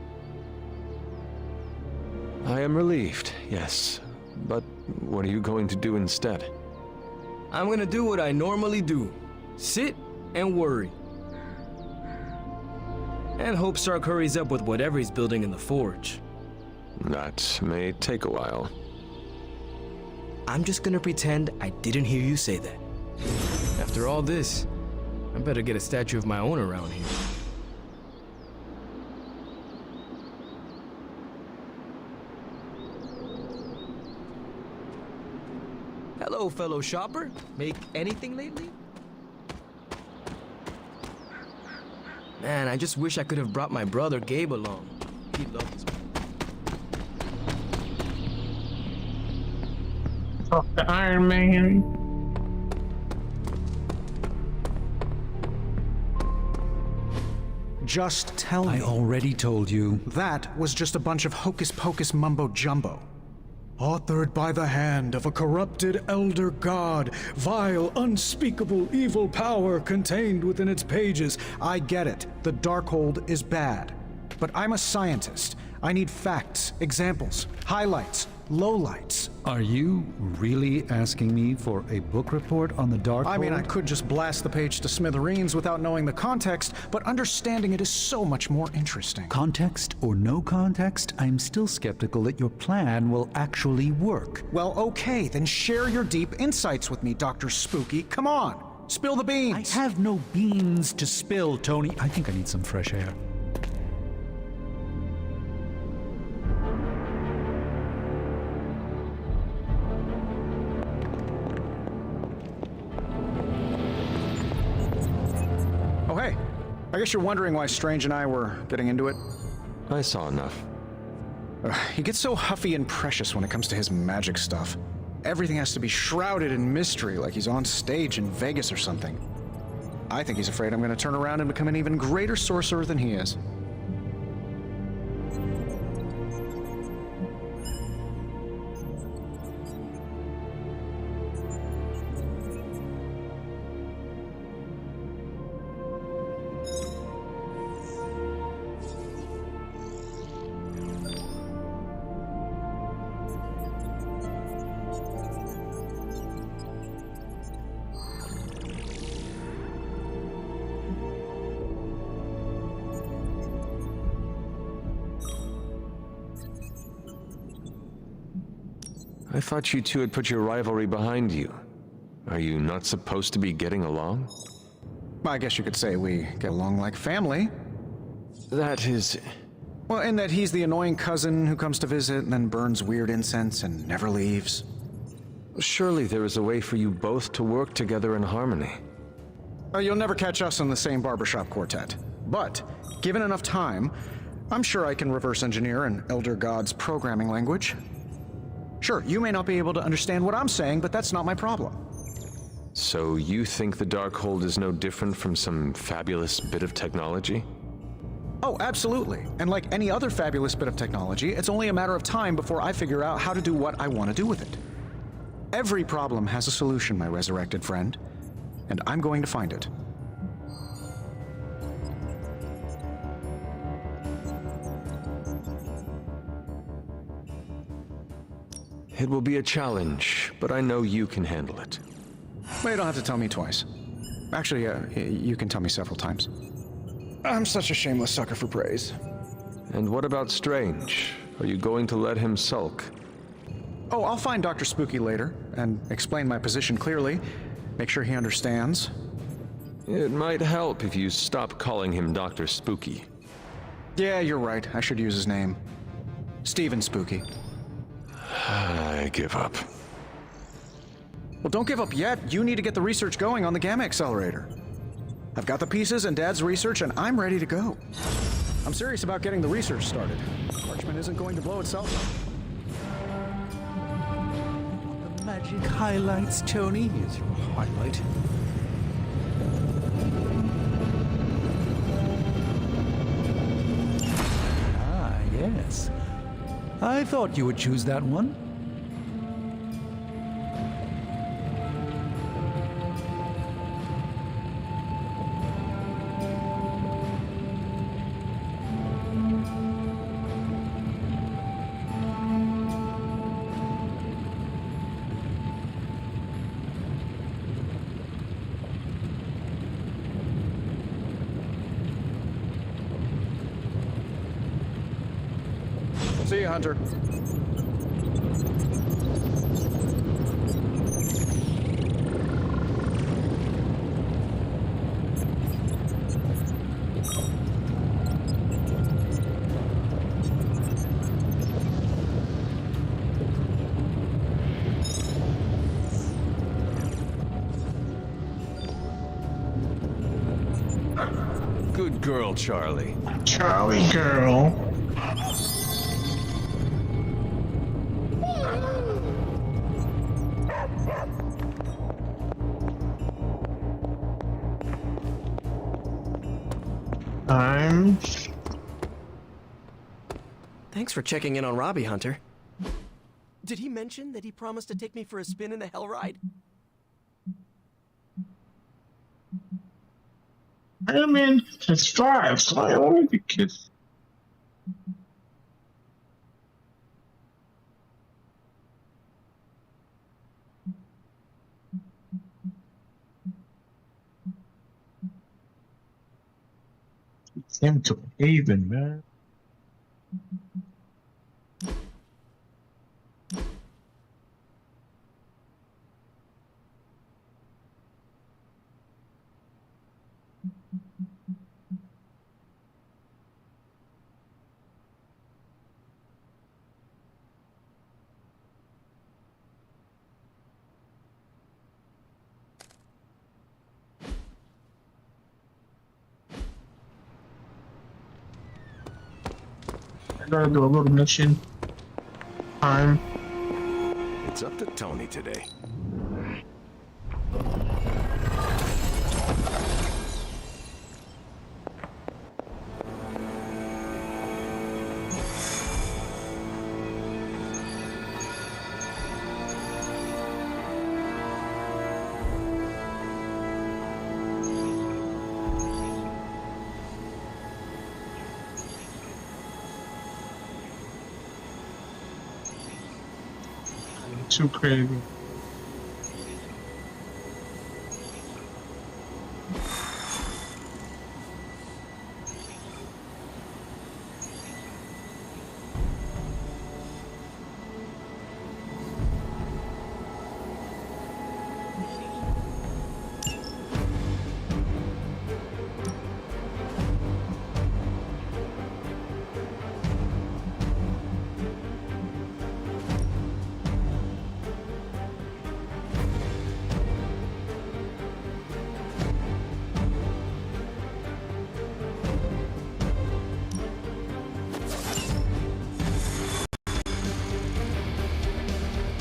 I am relieved, yes. But what are you going to do instead? I'm gonna do what I normally do. Sit and worry. And hope Stark hurries up with whatever he's building in the forge. That may take a while. I'm just gonna pretend I didn't hear you say that. After all this, I better get a statue of my own around here. Hello, fellow shopper. Make anything lately? Man, I just wish I could have brought my brother Gabe along. He'd love this. Talk to Iron Man. Just tell me. I already told you. That was just a bunch of hocus-pocus mumbo-jumbo. Authored by the hand of a corrupted elder god, vile, unspeakable evil power contained within its pages. I get it. The Darkhold is bad. But I'm a scientist. I need facts, examples, highlights, lowlights. Are you really asking me for a book report on the Darkhold? I mean, I could just blast the page to smithereens without knowing the context, but understanding it is so much more interesting. Context or no context, I'm still skeptical that your plan will actually work. Well, okay, then share your deep insights with me, Dr. Spooky. Come on, spill the beans. I have no beans to spill, Tony. I think I need some fresh air. I guess you're wondering why Strange and I were getting into it? I saw enough. He gets so huffy and precious when it comes to his magic stuff. Everything has to be shrouded in mystery, like he's on stage in Vegas or something. I think he's afraid I'm going to turn around and become an even greater sorcerer than he is. I thought you two had put your rivalry behind you. Are you not supposed to be getting along? I guess you could say we get along like family. That is... Well, in that he's the annoying cousin who comes to visit and then burns weird incense and never leaves. Surely there is a way for you both to work together in harmony. You'll never catch us in the same barbershop quartet. But, given enough time, I'm sure I can reverse engineer an Elder God's programming language. Sure, you may not be able to understand what I'm saying, but that's not my problem. So you think the Darkhold is no different from some fabulous bit of technology? Oh, absolutely. And like any other fabulous bit of technology, it's only a matter of time before I figure out how to do what I want to do with it. Every problem has a solution, my resurrected friend, and I'm going to find it. It will be a challenge, but I know you can handle it. Well, you don't have to tell me twice. Actually, you can tell me several times. I'm such a shameless sucker for praise. And what about Strange? Are you going to let him sulk? Oh, I'll find Dr. Spooky later, and explain my position clearly. Make sure he understands. It might help if you stop calling him Dr. Spooky. Yeah, you're right. I should use his name. Stephen Spooky. I give up. Well, don't give up yet. You need to get the research going on the Gamma Accelerator. I've got the pieces and Dad's research, and I'm ready to go. I'm serious about getting the research started. Parchment isn't going to blow itself up. The magic highlights, Tony. Here's your highlight. Ah, yes. I thought you would choose that one. See you, Hunter. Good girl, Charlie. Charlie girl. Thanks for checking in on Robbie, Hunter. Did he mention that he promised to take me for a spin in the Hell Ride? I mean, it's 5, so I only be kids. It's him to Haven, man. I gotta do a little mission. Time. It's up to Tony today. Too crazy.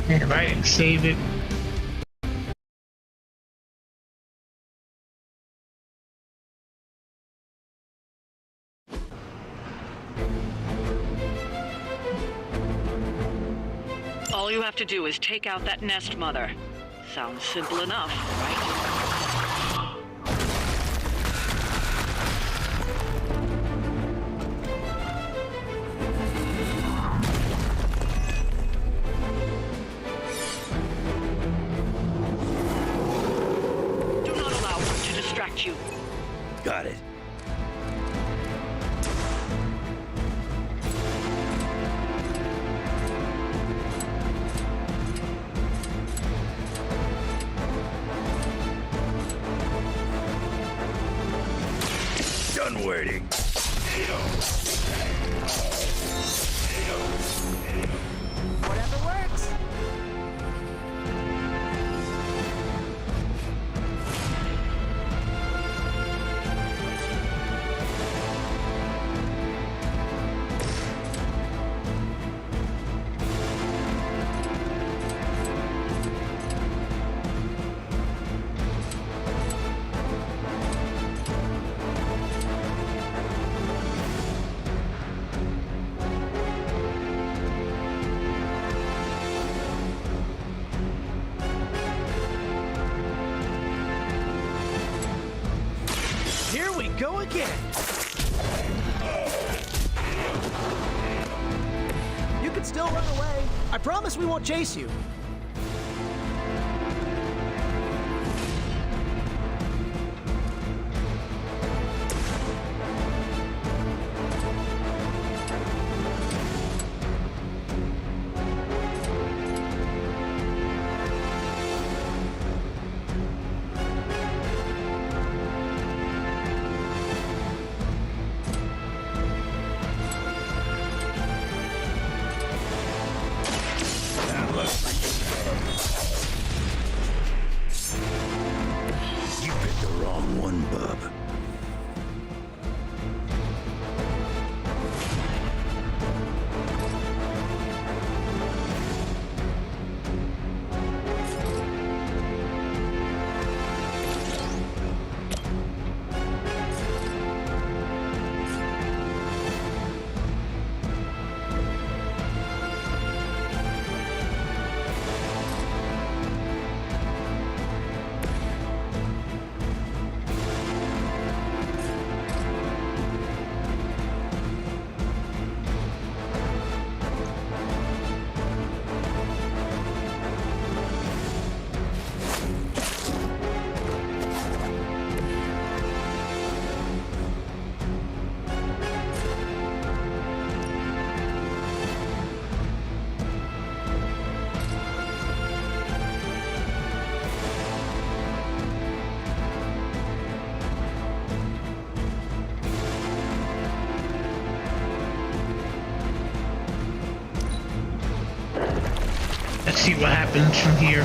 Damn, I didn't save it. All you have to do is take out that nest mother. Sounds simple enough, right? You. Got it. Done waiting. Whatever works. still run away. I promise we won't chase you. You picked the wrong one, bub. Let's see what happens from here.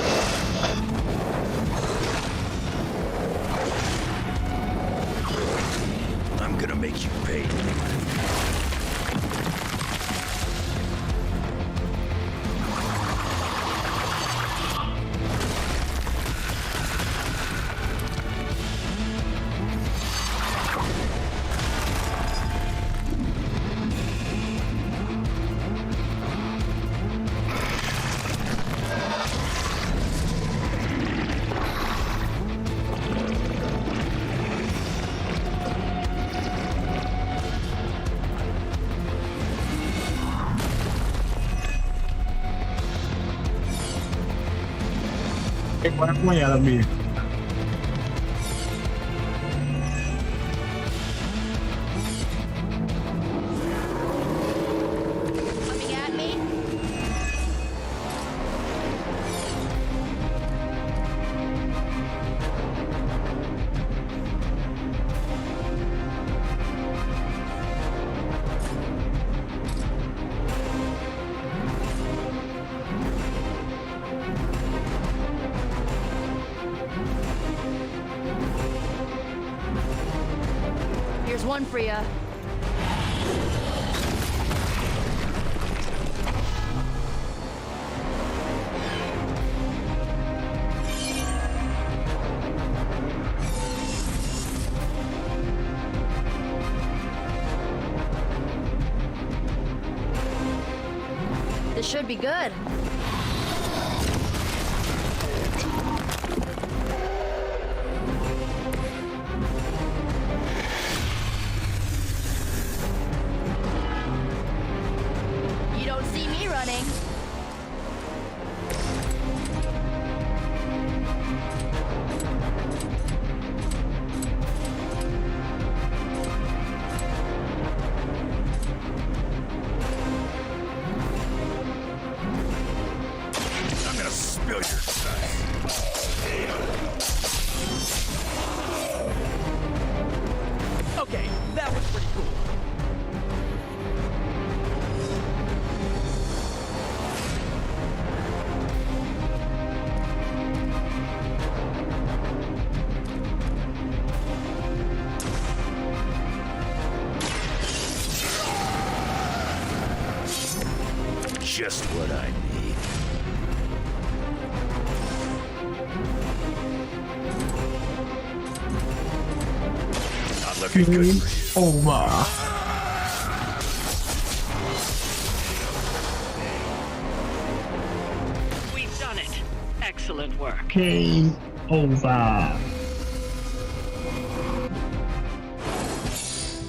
I'm gonna make you pay. Muy a dormir. Coming at me? Here's one for ya. This should be good. You don't see me running. I'm gonna spill your sight. Okay, that was pretty cool. Just what I need. Not looking good for you. Over. We've done it. Excellent work. Game over.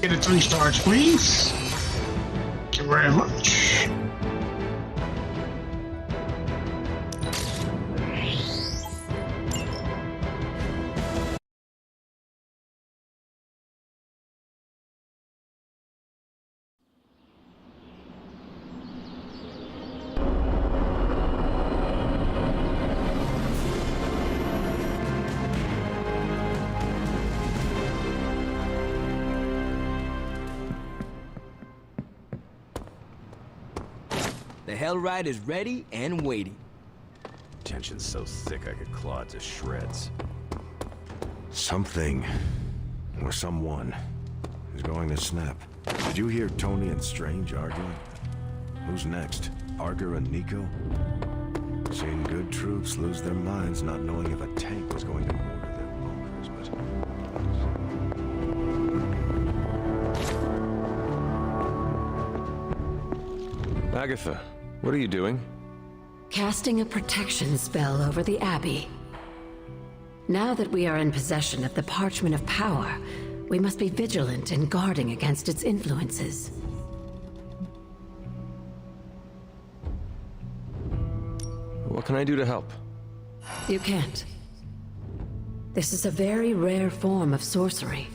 Get a 3 stars, please. Thank you very much. The Hellride is ready and waiting. Tension's so thick I could claw it to shreds. Something, or someone, is going to snap. Did you hear Tony and Strange arguing? Who's next? Arger and Nico? Seen good troops lose their minds not knowing if a tank was going to mortar their bunkers, but... Agatha, what are you doing? Casting a protection spell over the Abbey. Now that we are in possession of the Parchment of Power, we must be vigilant in guarding against its influences. What can I do to help? You can't. This is a very rare form of sorcery,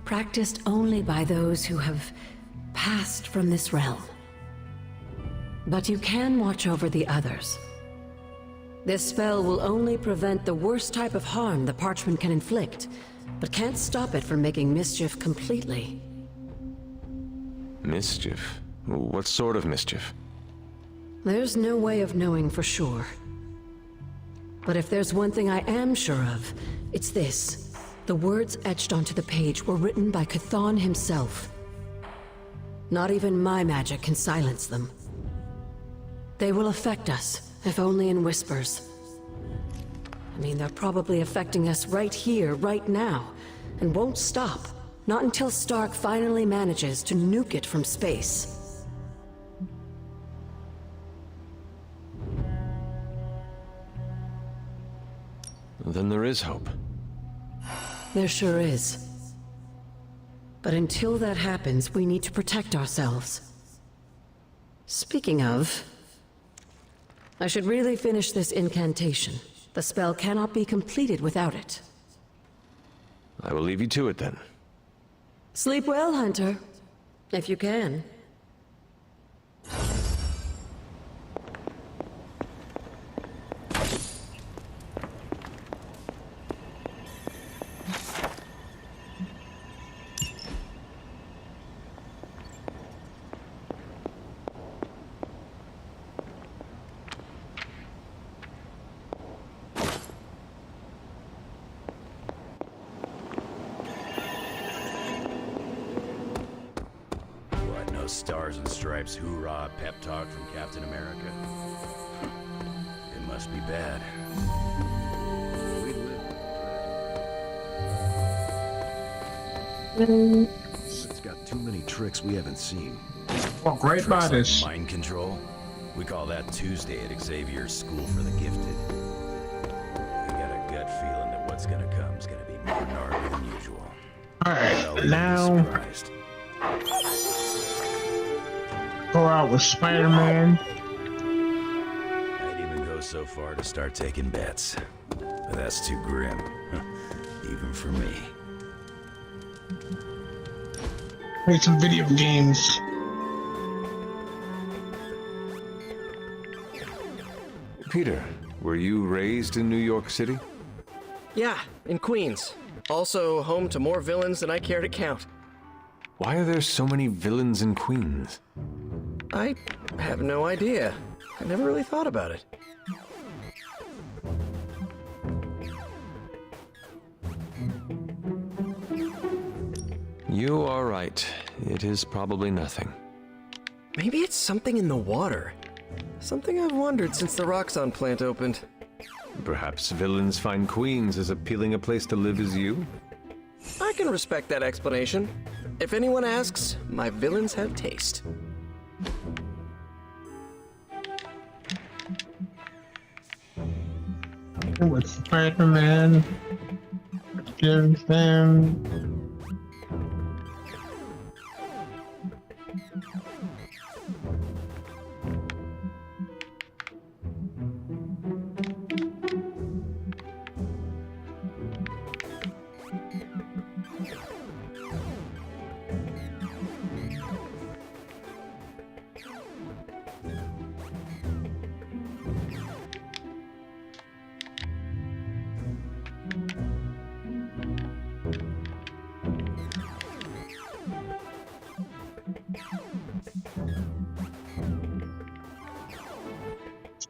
practiced only by those who have passed from this realm. But you can watch over the others. This spell will only prevent the worst type of harm the parchment can inflict, but can't stop it from making mischief completely. Mischief? What sort of mischief? There's no way of knowing for sure. But if there's one thing I am sure of, it's this. The words etched onto the page were written by Chthon himself. Not even my magic can silence them. They will affect us, if only in whispers. I mean, they're probably affecting us right here, right now, and won't stop. Not until Stark finally manages to nuke it from space. Then there is hope. There sure is. But until that happens, we need to protect ourselves. Speaking of... I should really finish this incantation. The spell cannot be completed without it. I will leave you to it then. Sleep well, Hunter. If you can. Stars and Stripes hoorah pep talk from Captain America. It must be bad. It's got too many tricks we haven't seen. Oh, great bodies. Mind control? We call that Tuesday at Xavier's School for the Gifted. I got a gut feeling that what's gonna come is gonna be more gnarly than usual. Alright, now... go out with Spider-Man. I'd even go so far to start taking bets. But that's too grim. Even for me. Play some video games. Peter, were you raised in New York City? Yeah, in Queens. Also home to more villains than I care to count. Why are there so many villains in Queens? I have no idea. I never really thought about it. You are right. It is probably nothing. Maybe it's something in the water. Something I've wondered since the Roxxon plant opened. Perhaps villains find Queens as appealing a place to live as you? I can respect that explanation. If anyone asks, my villains have taste. With Spider-Man, give them...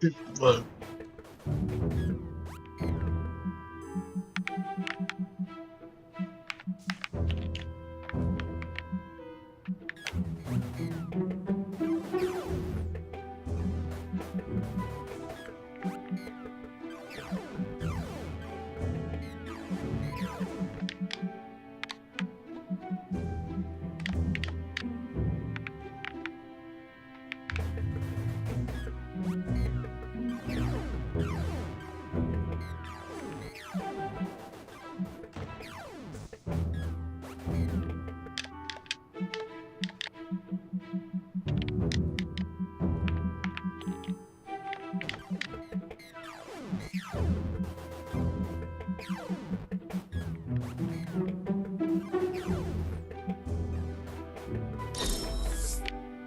Look.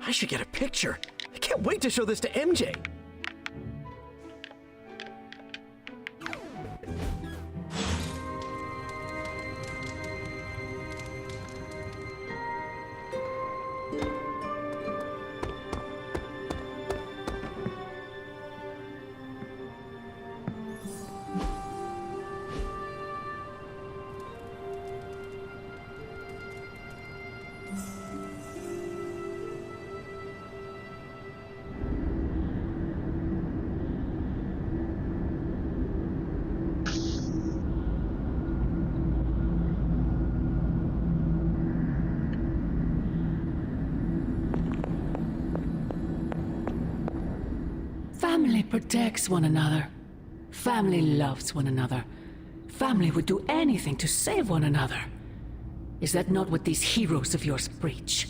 I should get a picture. I can't wait to show this to MJ. Family protects one another. Family loves one another. Family would do anything to save one another. Is that not what these heroes of yours preach?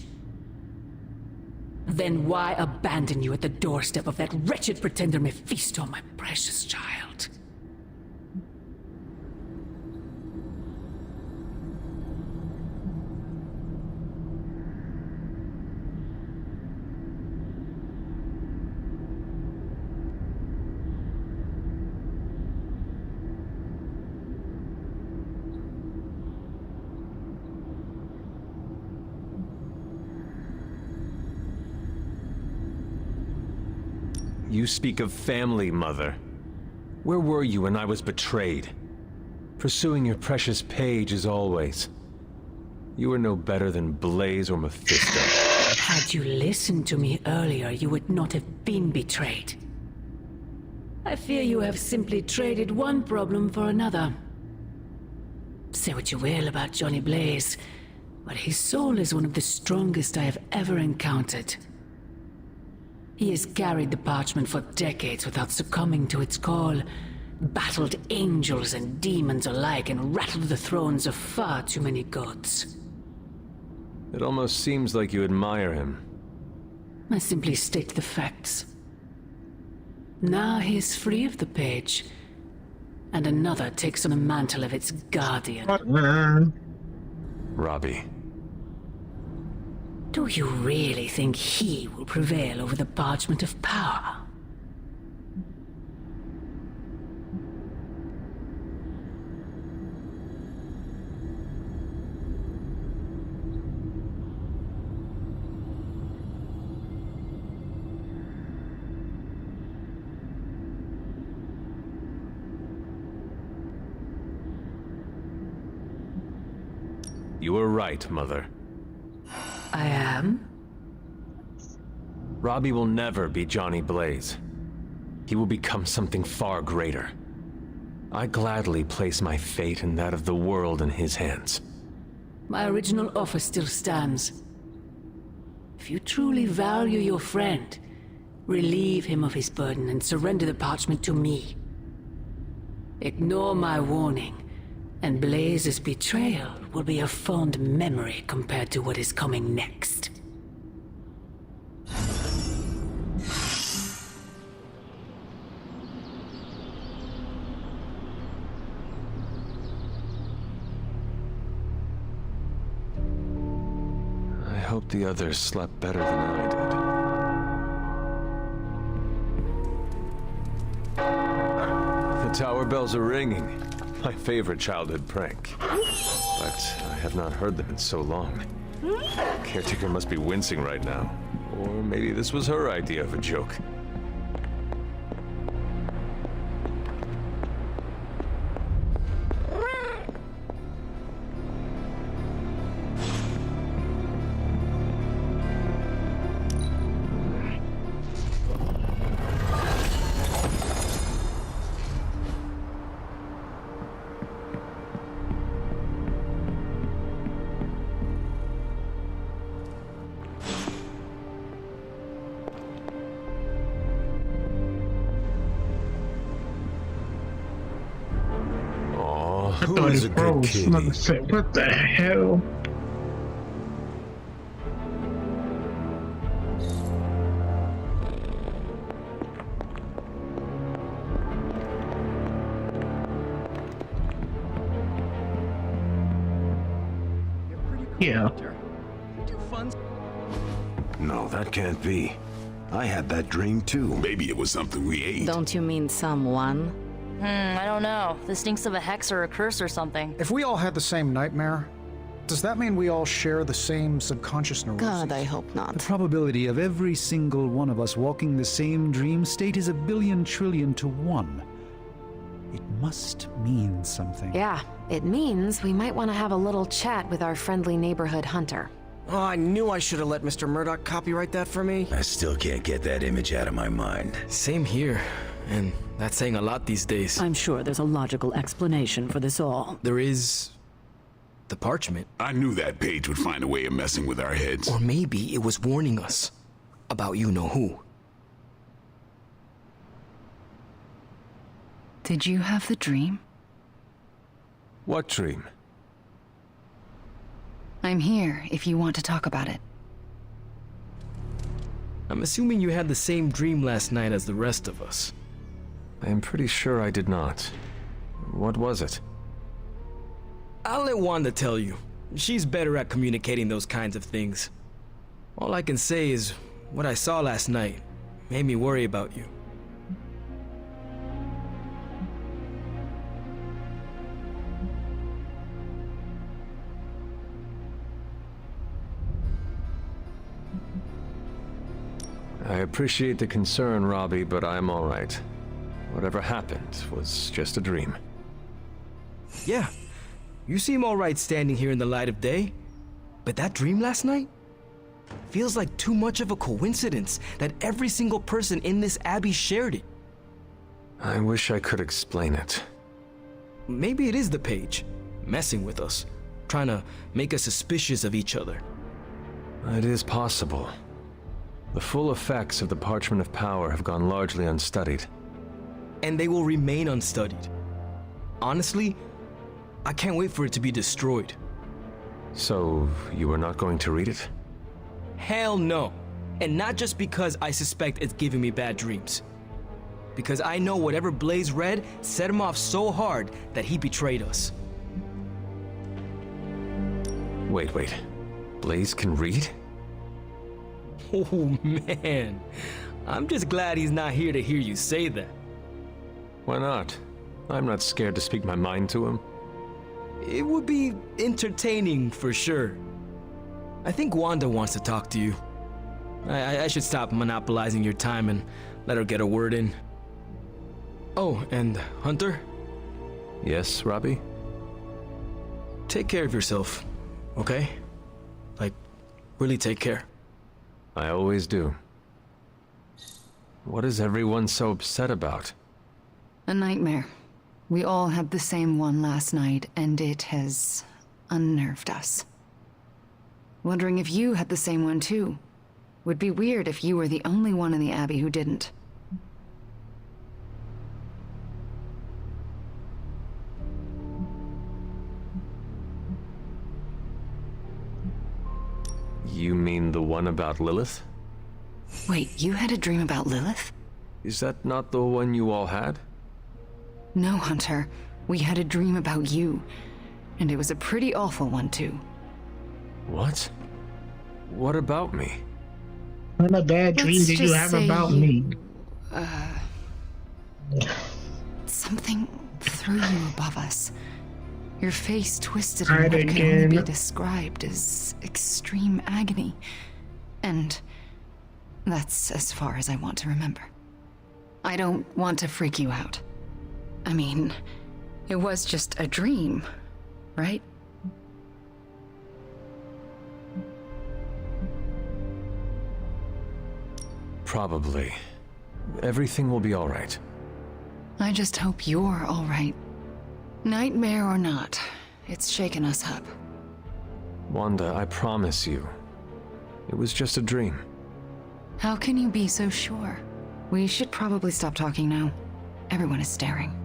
Then why abandon you at the doorstep of that wretched pretender Mephisto, my precious child? You speak of family, Mother. Where were you when I was betrayed? Pursuing your precious Paige as always. You are no better than Blaze or Mephisto. Had you listened to me earlier, you would not have been betrayed. I fear you have simply traded one problem for another. Say what you will about Johnny Blaze, but his soul is one of the strongest I have ever encountered. He has carried the parchment for decades without succumbing to its call, battled angels and demons alike, and rattled the thrones of far too many gods. It almost seems like you admire him. I simply state the facts. Now he is free of the page, and another takes on the mantle of its guardian. Robbie. Do you really think he will prevail over the parchment of power? You were right, Mother. I am? Robbie will never be Johnny Blaze. He will become something far greater. I gladly place my fate and that of the world in his hands. My original offer still stands. If you truly value your friend, relieve him of his burden and surrender the parchment to me. Ignore my warning, and Blaze's betrayal will be a fond memory compared to what is coming next. I hope the others slept better than I did. The tower bells are ringing. My favorite childhood prank. But I have not heard them in so long. Caretaker must be wincing right now. Or maybe this was her idea of a joke. who thought is it a good froze. kitty? Mother said, what the hell? Yeah. No, that can't be. I had that dream too. Maybe it was something we ate. Don't you mean someone? I don't know. This stinks of a hex or a curse or something. If we all had the same nightmare, does that mean we all share the same subconscious neuroses? God, I hope The not. probability of every single one of us walking the same dream state is 1 billion to 1. It must mean something. Yeah, it means we might want to have a little chat with our friendly neighborhood hunter. Oh, I knew I should have let Mr. Murdoch copyright that for me. I still can't get that image out of my mind. Same here, and that's saying a lot these days. I'm sure there's a logical explanation for this all. There is the parchment. I knew that page would find a way of messing with our heads. Or maybe it was warning us about you-know-who. Did you have the dream? What dream? I'm here if you want to talk about it. I'm assuming you had the same dream last night as the rest of us. I am pretty sure I did not. What was it? I'll let Wanda tell you. She's better at communicating those kinds of things. All I can say is, what I saw last night made me worry about you. I appreciate the concern, Robbie, but I'm all right. Whatever happened was just a dream. Yeah, you seem all right standing here in the light of day. But that dream last night feels like too much of a coincidence that every single person in this abbey shared it. I wish I could explain it. Maybe it is the page, messing with us, trying to make us suspicious of each other. It is possible. The full effects of the Parchment of Power have gone largely unstudied. And they will remain unstudied. Honestly, I can't wait for it to be destroyed. So, you are not going to read it? Hell no. And not just because I suspect it's giving me bad dreams. Because I know whatever Blaze read set him off so hard that he betrayed us. Wait. Blaze can read? Oh man, I'm just glad he's not here to hear you say that. Why not? I'm not scared to speak my mind to him. It would be entertaining for sure. I think Wanda wants to talk to you. I should stop monopolizing your time and let her get a word in. Oh, and Hunter? Yes, Robbie? Take care of yourself, okay? Like, really take care. I always do. What is everyone so upset about? A nightmare. We all had the same one last night, and it has unnerved us. Wondering if you had the same one too. Would be weird if you were the only one in the Abbey who didn't. You mean the one about Lilith? Wait, you had a dream about Lilith? Is that not the one you all had? No, Hunter. We had a dream about you. And it was a pretty awful one, too. What? What about me? What a bad dream Let's did you just have say about me? Something threw you above us. Your face twisted in Right what can only be again. described as extreme agony. And that's as far as I want to remember. I don't want to freak you out. I mean, it was just a dream, right? Probably. Everything will be all right. I just hope you're all right. Nightmare or not, it's shaken us up. Wanda, I promise you. It was just a dream. How can you be so sure? We should probably stop talking now. Everyone is staring.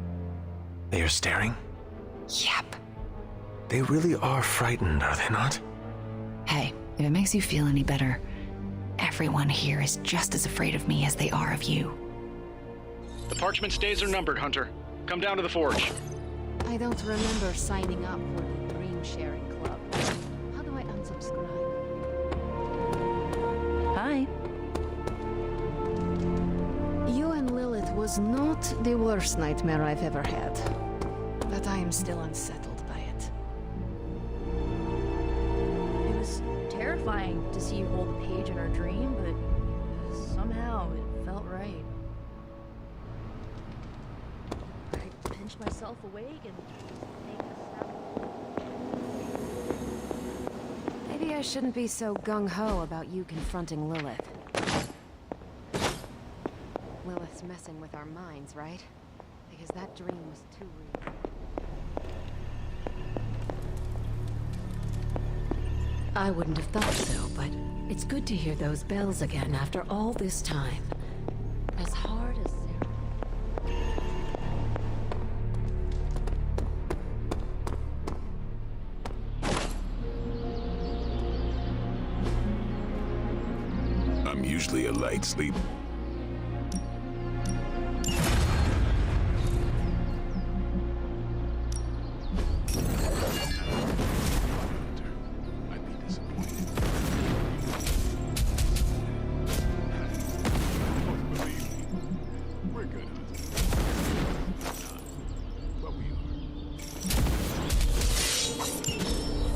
They are staring? Yep. They really are frightened, are they not? Hey, if it makes you feel any better, everyone here is just as afraid of me as they are of you. The parchment's days are numbered, Hunter. Come down to the forge. I don't remember signing up for the Dream Sharing Club. How do I unsubscribe? Hi. You and Lilith was not the worst nightmare I've ever had. But I am still unsettled by it. It was terrifying to see you hold the page in our dream, but somehow it felt right. I pinched myself awake and take a snap. Maybe I shouldn't be so gung-ho about you confronting Lilith. Lilith's messing with our minds, right? Because that dream was too real. I wouldn't have thought so, but it's good to hear those bells again after all this time. As hard as I'm usually a light sleeper.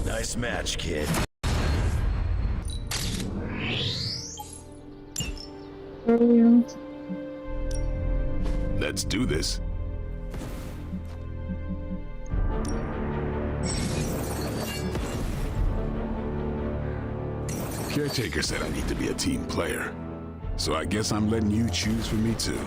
Nice match, kid. Let's do this. Caretaker said I need to be a team player, so I guess I'm letting you choose for me too.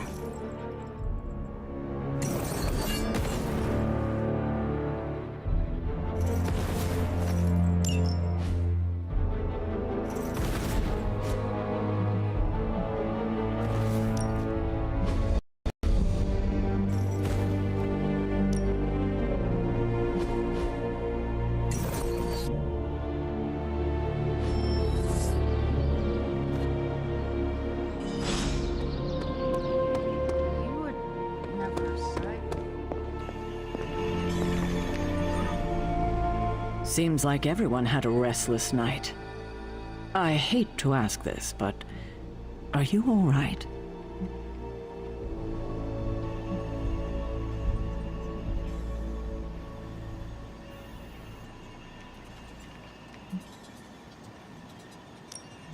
Seems like everyone had a restless night. I hate to ask this, but are you all right?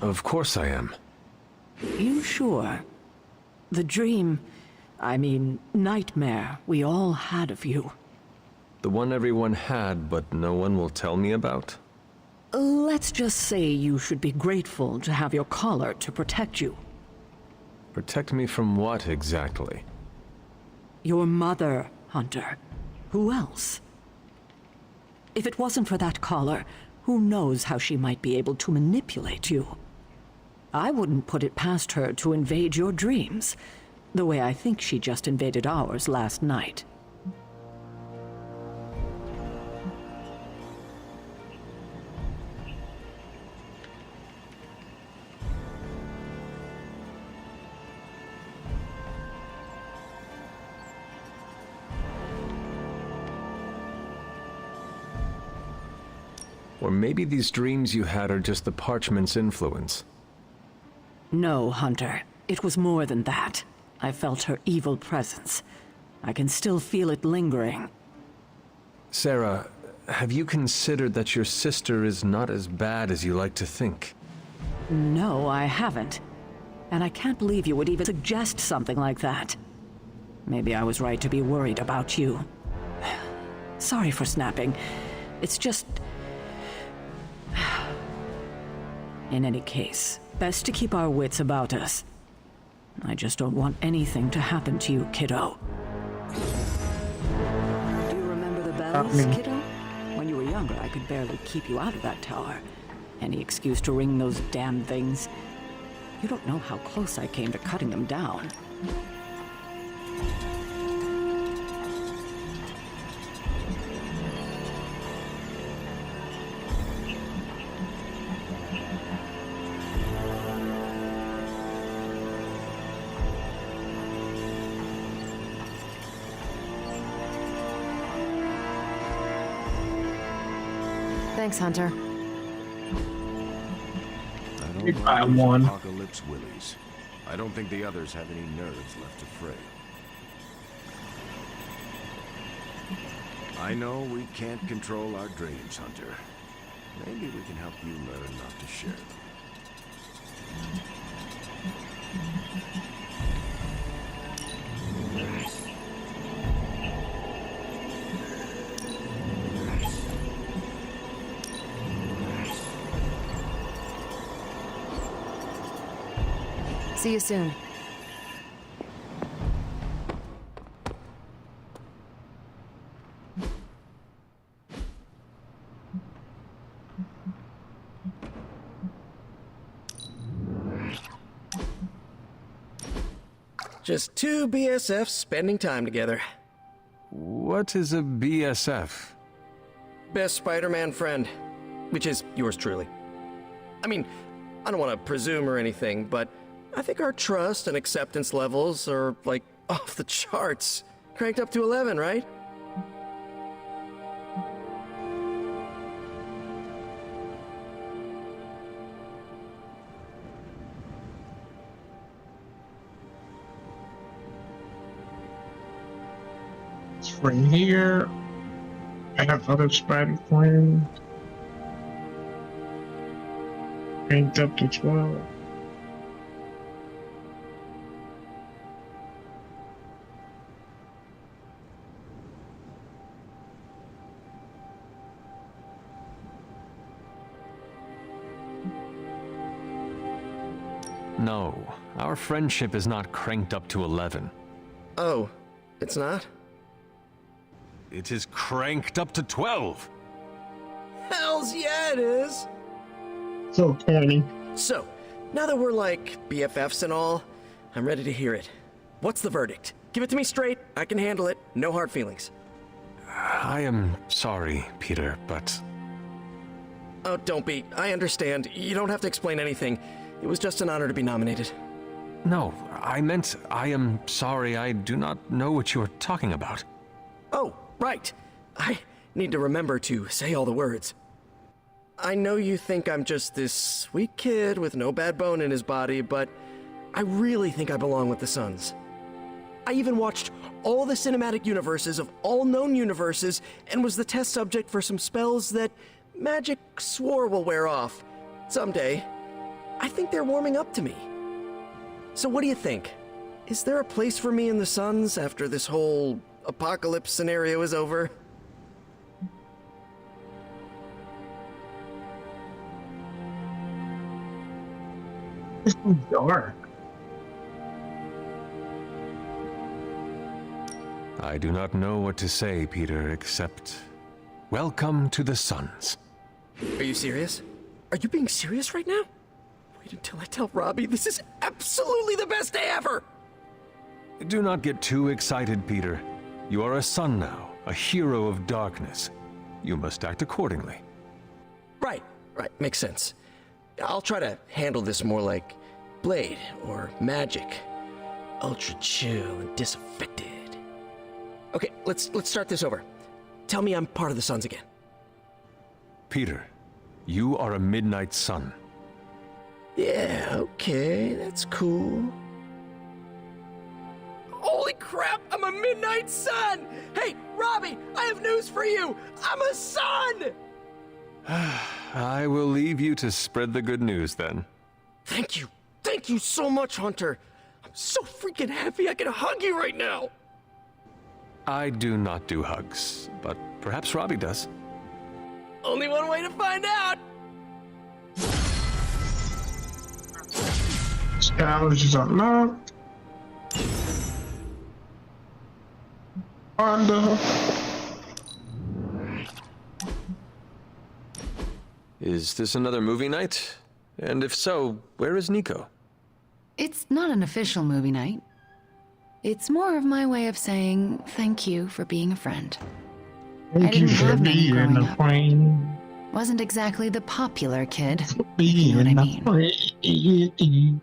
Of course I am. You sure? The dream, I mean, nightmare we all had of you. The one everyone had, but no one will tell me about? Let's just say you should be grateful to have your collar to protect you. Protect me from what, exactly? Your mother, Hunter. Who else? If it wasn't for that collar, who knows how she might be able to manipulate you? I wouldn't put it past her to invade your dreams, the way I think she just invaded ours last night. Or maybe these dreams you had are just the parchment's influence. No, Hunter. It was more than that. I felt her evil presence. I can still feel it lingering. Sarah, have you considered that your sister is not as bad as you like to think? No, I haven't. And I can't believe you would even suggest something like that. Maybe I was right to be worried about you. Sorry for snapping. It's just... In any case, best to keep our wits about us. I just don't want anything to happen to you, kiddo. Do you remember the bells, kiddo? When you were younger, I could barely keep you out of that tower. Any excuse to ring those damn things. You don't know how close I came to cutting them down. Thanks, Hunter. I don't I mind these won. Apocalypse Willies. I don't think the others have any nerves left to fray. I know we can't control our dreams, Hunter. Maybe we can help you learn not to share them. See you soon. Just two BSFs spending time together. What is a BSF? Best Spider-Man friend, which is yours truly. I mean, I don't want to presume or anything, but I think our trust and acceptance levels are, like, off the charts. Cranked up to 11, right? From here, I have other spider plans. Ranked up to 12. No, our friendship is not cranked up to 11. Oh, it's not? It is cranked up to 12! Hells yeah, it is! So corny. So, now that we're like BFFs and all, I'm ready to hear it. What's the verdict? Give it to me straight, I can handle it, no hard feelings. I am sorry, Peter, but... Oh, don't be. I understand. You don't have to explain anything. It was just an honor to be nominated. No, I meant I am sorry I do not know what you are talking about. Oh, right. I need to remember to say all the words. I know you think I'm just this sweet kid with no bad bone in his body, but I really think I belong with the Suns. I even watched all the cinematic universes of all known universes and was the test subject for some spells that magic swore will wear off. Someday. I think they're warming up to me. So what do you think? Is there a place for me in the Suns after this whole apocalypse scenario is over? It's so dark. I do not know what to say, Peter, except... Welcome to the Suns. Are you serious? Are you being serious right now? Wait until I tell Robbie this is absolutely the best day ever! Do not get too excited, Peter. You are a Sun now, a hero of darkness. You must act accordingly. Right, makes sense. I'll try to handle this more like Blade or Magic. Ultra chill and disaffected. Okay, let's start this over. Tell me I'm part of the Suns again. Peter, you are a Midnight Sun. Yeah, okay, that's cool. Holy crap, I'm a Midnight Sun! Hey, Robbie, I have news for you! I'm a Sun! I will leave you to spread the good news then. Thank you so much, Hunter. I'm so freaking happy I can hug you right now! I do not do hugs, but perhaps Robbie does. Only one way to find out! Challenge is unlocked. Wanda. Is this another movie night? And if so, where is Nico? It's not an official movie night. It's more of my way of saying thank you for being a friend. Thank you for being a friend. Wasn't exactly the popular kid. Being You know what I a friend.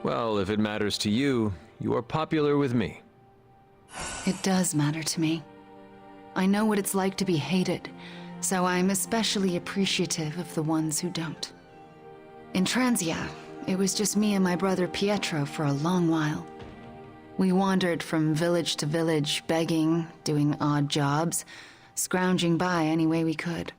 Well, if it matters to you, you are popular with me. It does matter to me. I know what it's like to be hated, so I'm especially appreciative of the ones who don't. In Transia, it was just me and my brother Pietro for a long while. We wandered from village to village, begging, doing odd jobs, scrounging by any way we could.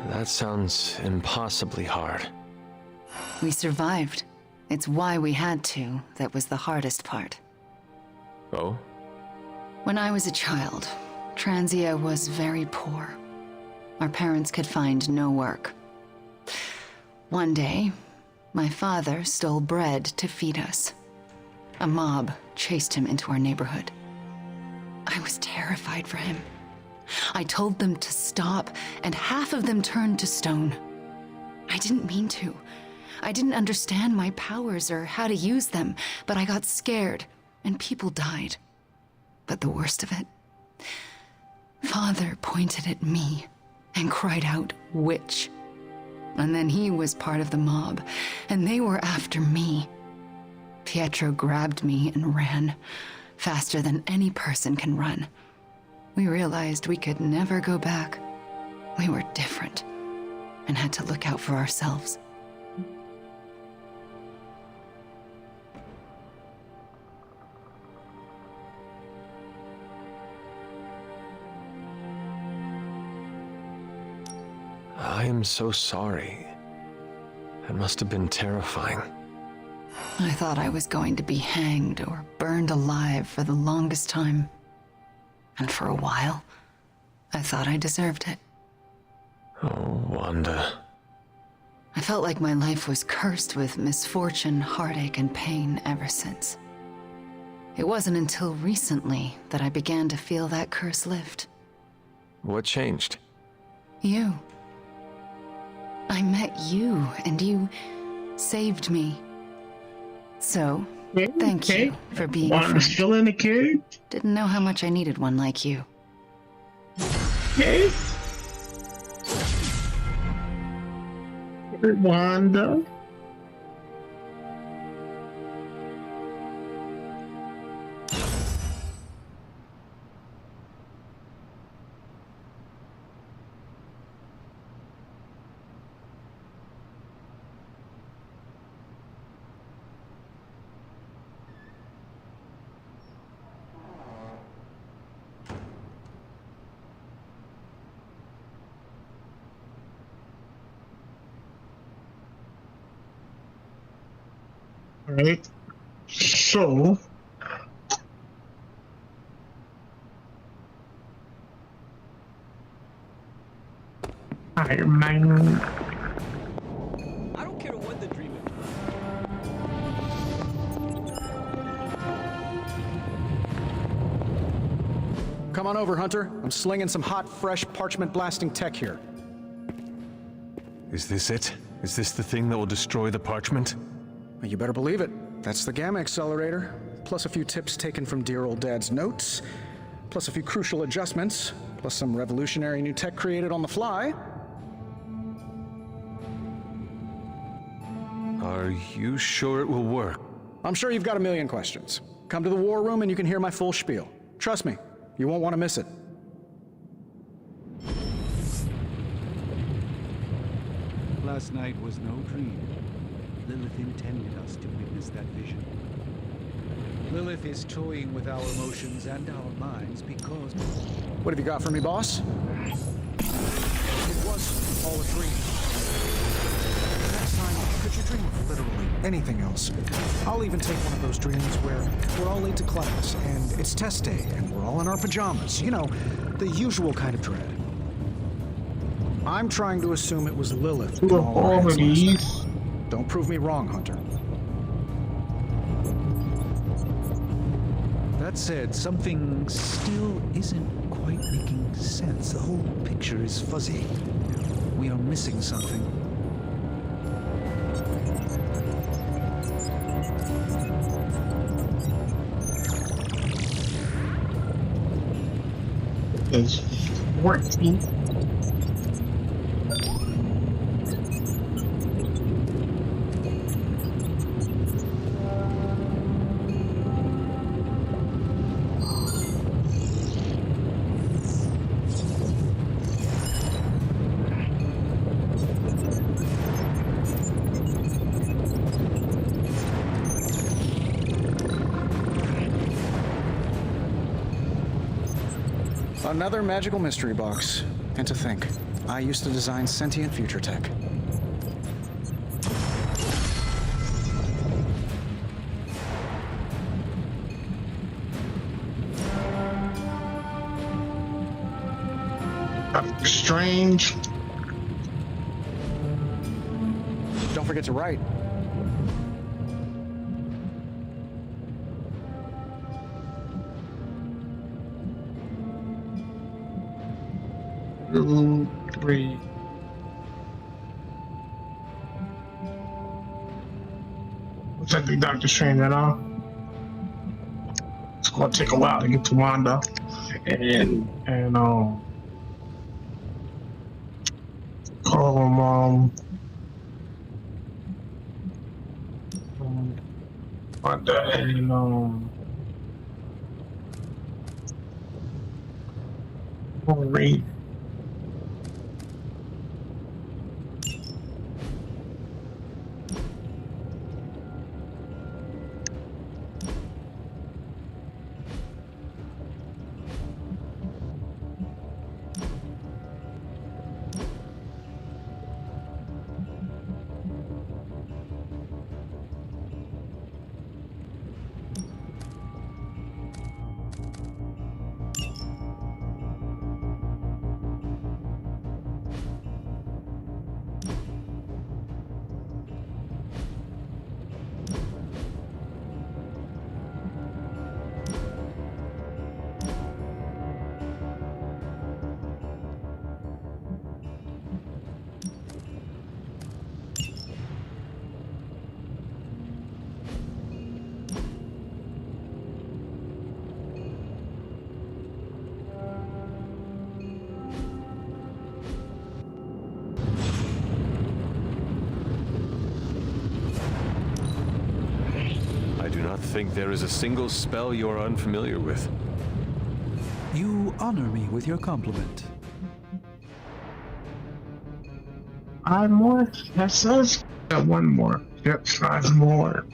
That sounds impossibly hard. We survived. It's why we had to. That was the hardest part. Oh? When I was a child, Transia was very poor. Our parents could find no work. One day, my father stole bread to feed us. A mob chased him into our neighborhood. I was terrified for him. I told them to stop, and half of them turned to stone. I didn't mean to. I didn't understand my powers or how to use them, but I got scared, and people died. But the worst of it, Father pointed at me and cried out, "Witch." And then he was part of the mob, and they were after me. Pietro grabbed me and ran, faster than any person can run. We realized we could never go back. We were different, and had to look out for ourselves. I am so sorry. It must have been terrifying. I thought I was going to be hanged or burned alive for the longest time. And for a while, I thought I deserved it. Oh, Wanda. I felt like my life was cursed with misfortune, heartache, and pain ever since. It wasn't until recently that I began to feel that curse lift. What changed? You. I met you, and you saved me. So, thank you for being a friend. Still in the cage? Didn't know how much I needed one like you. Okay. Wanda. Right. So Iron Man. I don't care what the dream is. Come on over, Hunter. I'm slinging some hot, fresh, parchment blasting tech here. Is this it? Is this the thing that will destroy the parchment? You better believe it. That's the Gamma Accelerator. Plus a few tips taken from dear old Dad's notes. Plus a few crucial adjustments. Plus some revolutionary new tech created on the fly. Are you sure it will work? I'm sure you've got a million questions. Come to the war room and you can hear my full spiel. Trust me, you won't want to miss it. Last night was no dream. Lilith intended us to witness that vision. Lilith is toying with our emotions and our minds because... What have you got for me, boss? It was all a dream. Next time, could you dream of literally anything else? I'll even take one of those dreams where we're all late to class, and it's test day, and we're all in our pajamas. You know, the usual kind of dread. I'm trying to assume it was Lilith. in all our heads last night. Don't prove me wrong, Hunter. That said, something still isn't quite making sense. The whole picture is fuzzy. We are missing something. 14th. Another magical mystery box. And to think, I used to design sentient future tech. Strange. Don't forget to write. Two, three. Looks like the Doctor Strange at all. It's gonna take a while to get to Wanda, and call him Wanda and Wolverine. I think there is a single spell you are unfamiliar with. You honor me with your compliment. 5 more? That says got 1 more. Yep, 5 more.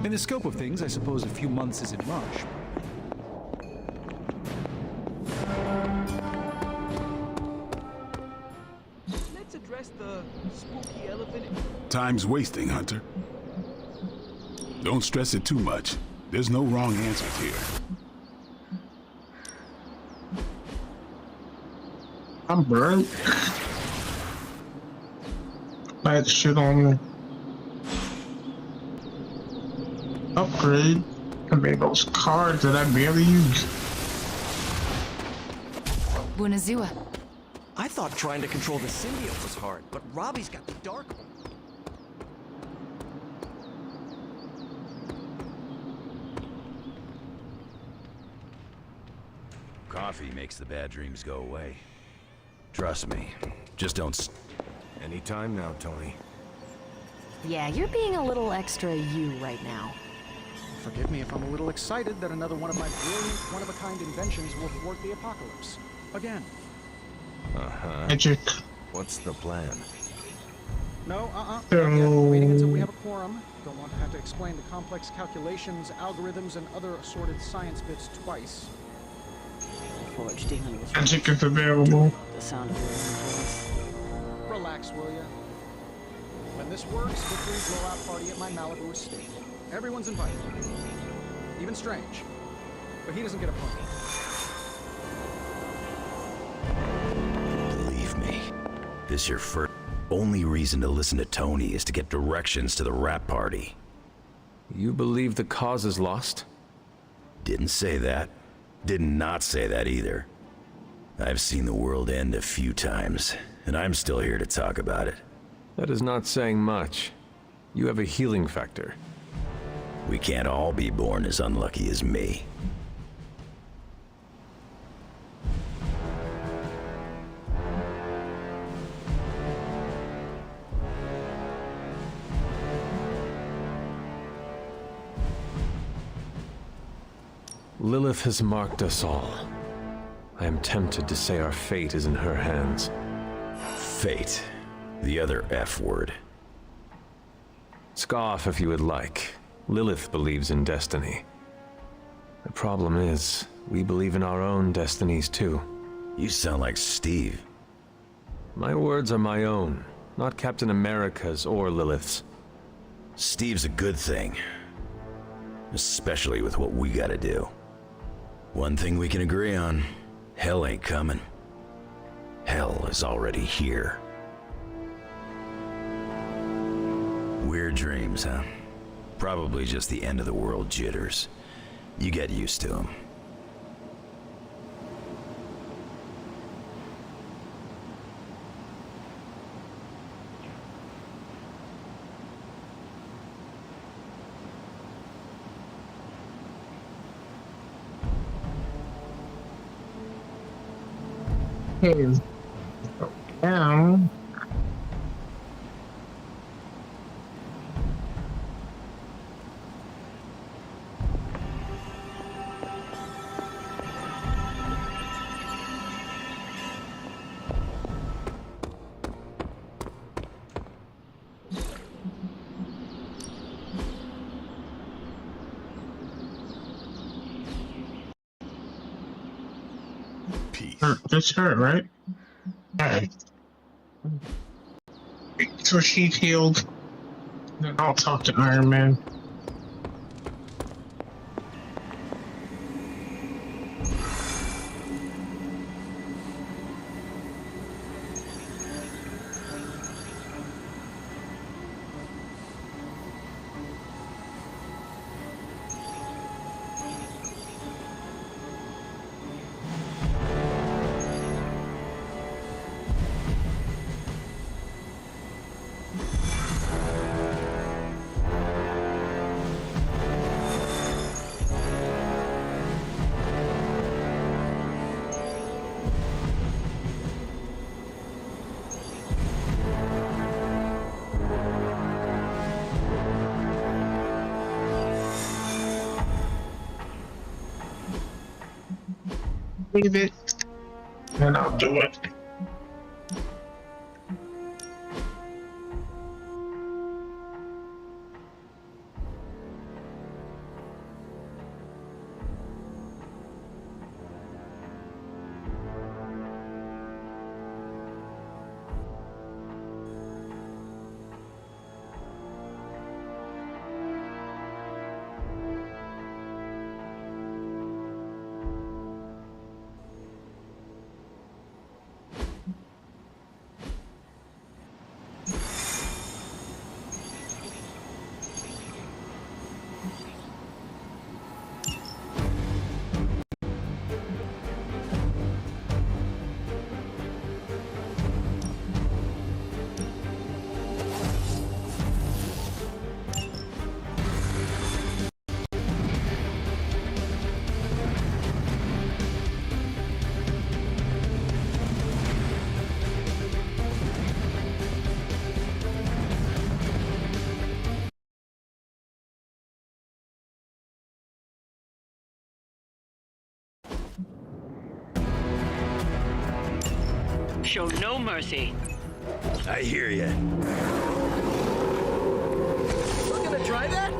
In the scope of things, I suppose a few months isn't much. Let's address the spooky elephant. Time's wasting, Hunter. Don't stress it too much. There's no wrong answers here. I'm burnt. I had shit on me. Upgrade. I made those cards that I barely use. Bunazua. I thought trying to control the symbiote was hard, but Robbie's got the dark one. Coffee makes the bad dreams go away. Trust me. Just don't. Anytime now, Tony. Yeah, you're being a little extra you right now. Forgive me if I'm a little excited that another one of my brilliant, one-of-a-kind inventions will thwart the apocalypse. Again. Uh-huh. Magic. What's the plan? No, Oh. waiting until we have a quorum. Don't want to have to explain the complex calculations, algorithms, and other assorted science bits twice. Forge demon was Magic is available. the sound of your own voice. Relax, will ya? When this works, victory blowout party at my Malibu estate. Everyone's invited. Even Strange. But he doesn't get a party. Believe me, this your first. Only reason to listen to Tony is to get directions to the rap party. You believe the cause is lost? Didn't say that. Did not say that either. I've seen the world end a few times, and I'm still here to talk about it. That is not saying much. You have a healing factor. We can't all be born as unlucky as me. Lilith has marked us all. I am tempted to say our fate is in her hands. Fate. The other F word. Scoff if you would like. Lilith believes in destiny. The problem is, we believe in our own destinies too. You sound like Steve. My words are my own, not Captain America's or Lilith's. Steve's a good thing. Especially with what we gotta do. One thing we can agree on, hell ain't coming. Hell is already here. Weird dreams, huh? Probably just the end of the world jitters. You get used to them. Is down. That's her, right? Alright. So she's healed. Then I'll talk to Iron Man. Leave it, and I'll do it. Show no mercy. I hear ya. We're gonna try that?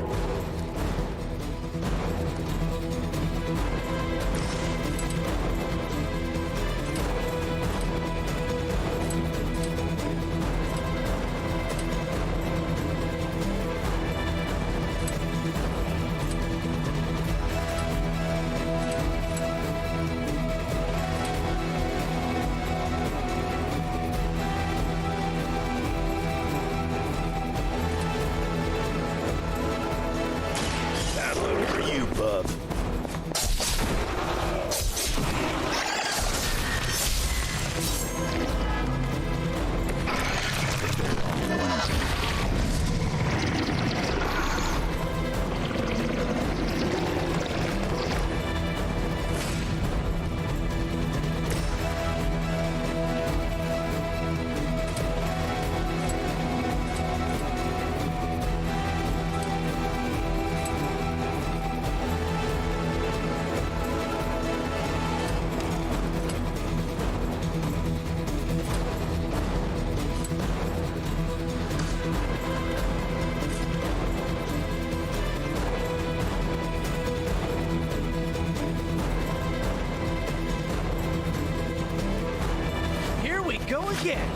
again!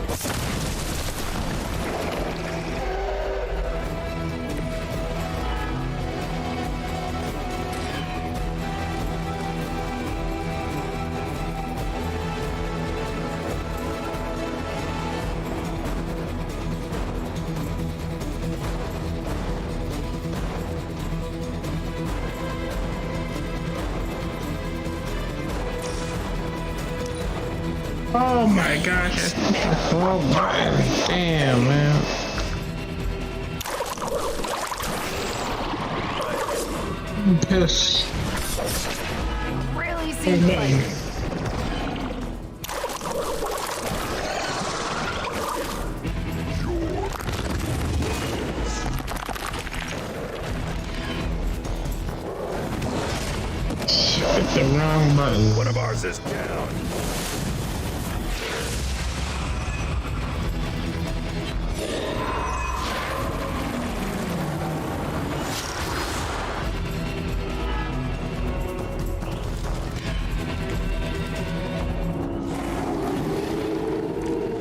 Oh my gosh, that's all button. Damn, man. I'm pissed. Really seems like Hit the wrong button. One of ours is down.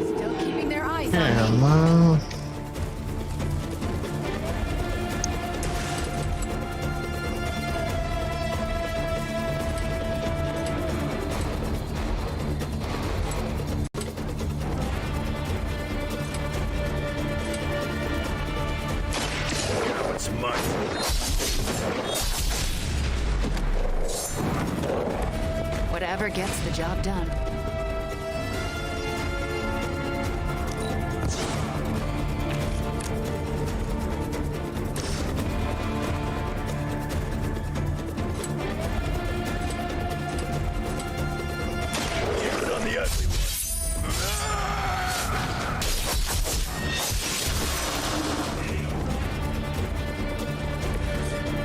still keeping their eyes on Yeah, me. man. Now it's mine. Whatever gets the job done. Keep it on the ugly one.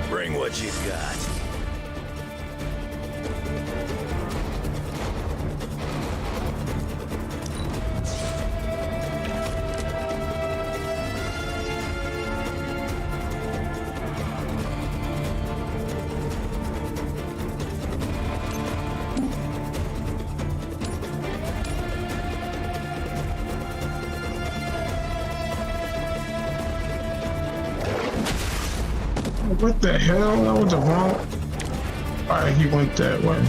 Bring what you've got. What the hell? That was the wrong. Alright, he went that way.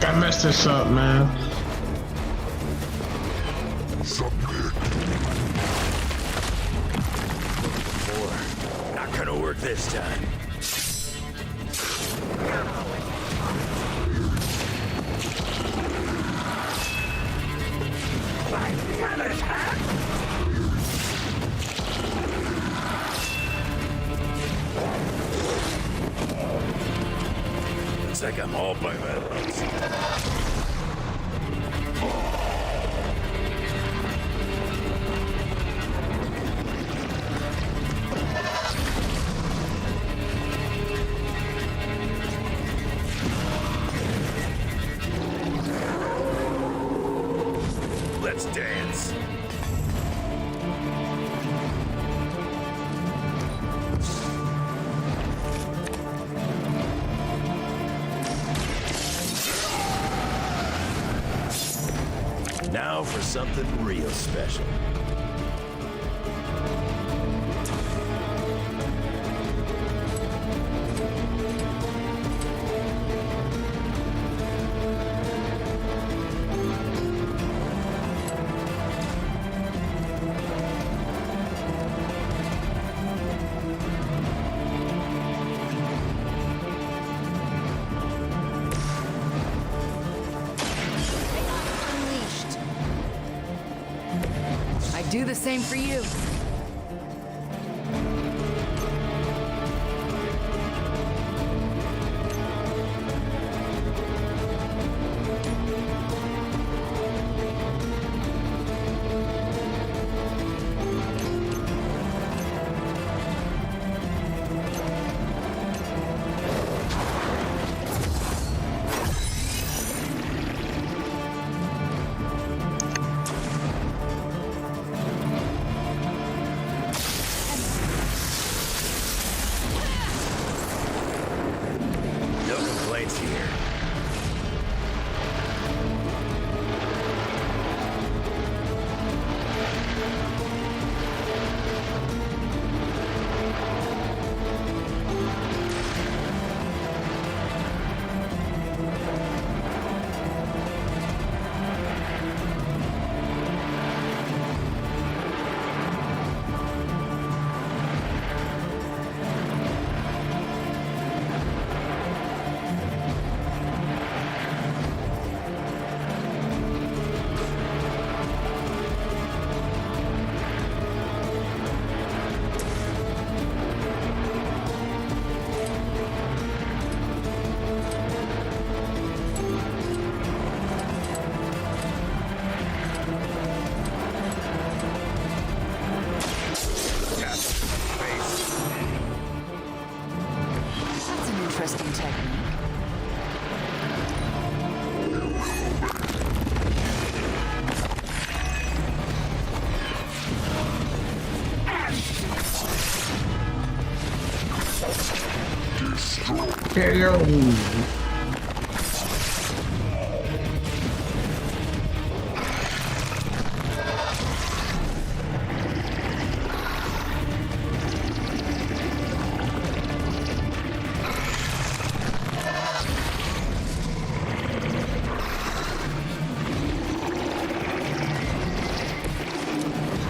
I messed this up, man. Four. Not gonna work this time. Looks like I'm all by my lunch. Let's dance. Now for something real special. Unleashed. I do the same for you. rides here. That's an interesting technique.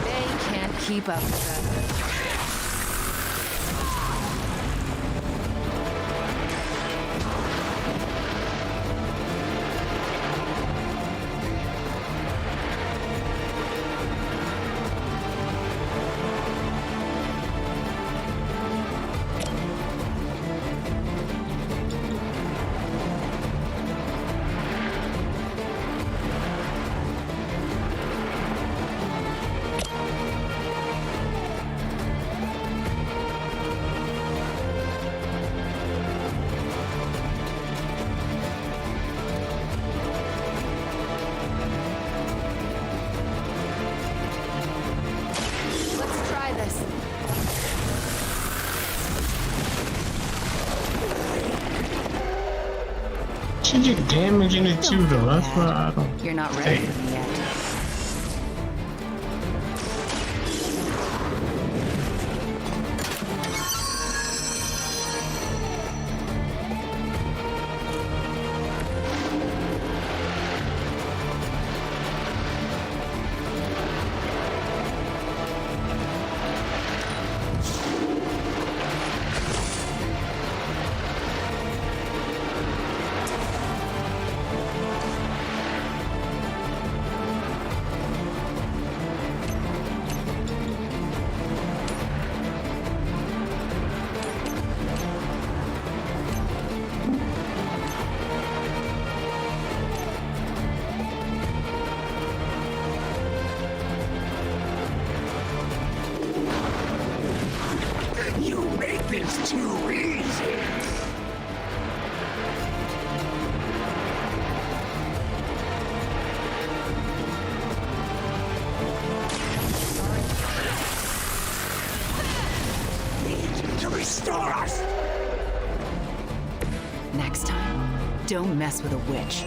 They can't keep up with us. Let's try this. Should you damage in it too, though? That's what I don't. You're not ready Hey. for me yet. You make this too easy. Need to restore us. Next time, don't mess with a witch.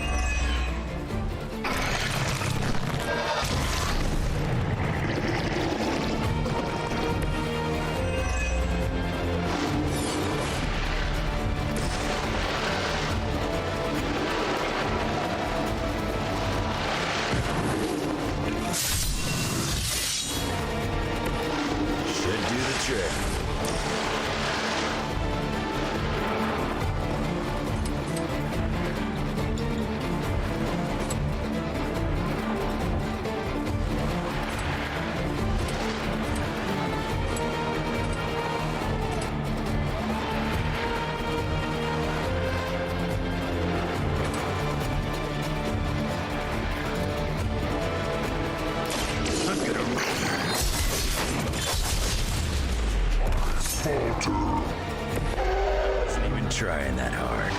Should do the trick. Wasn't even trying that hard.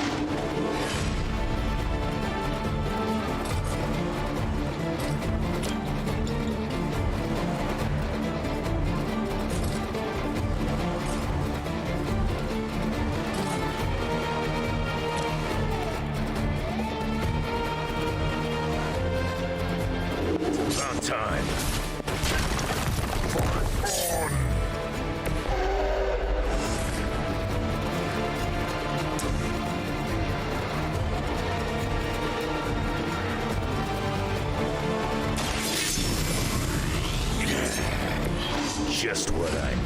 just what I need.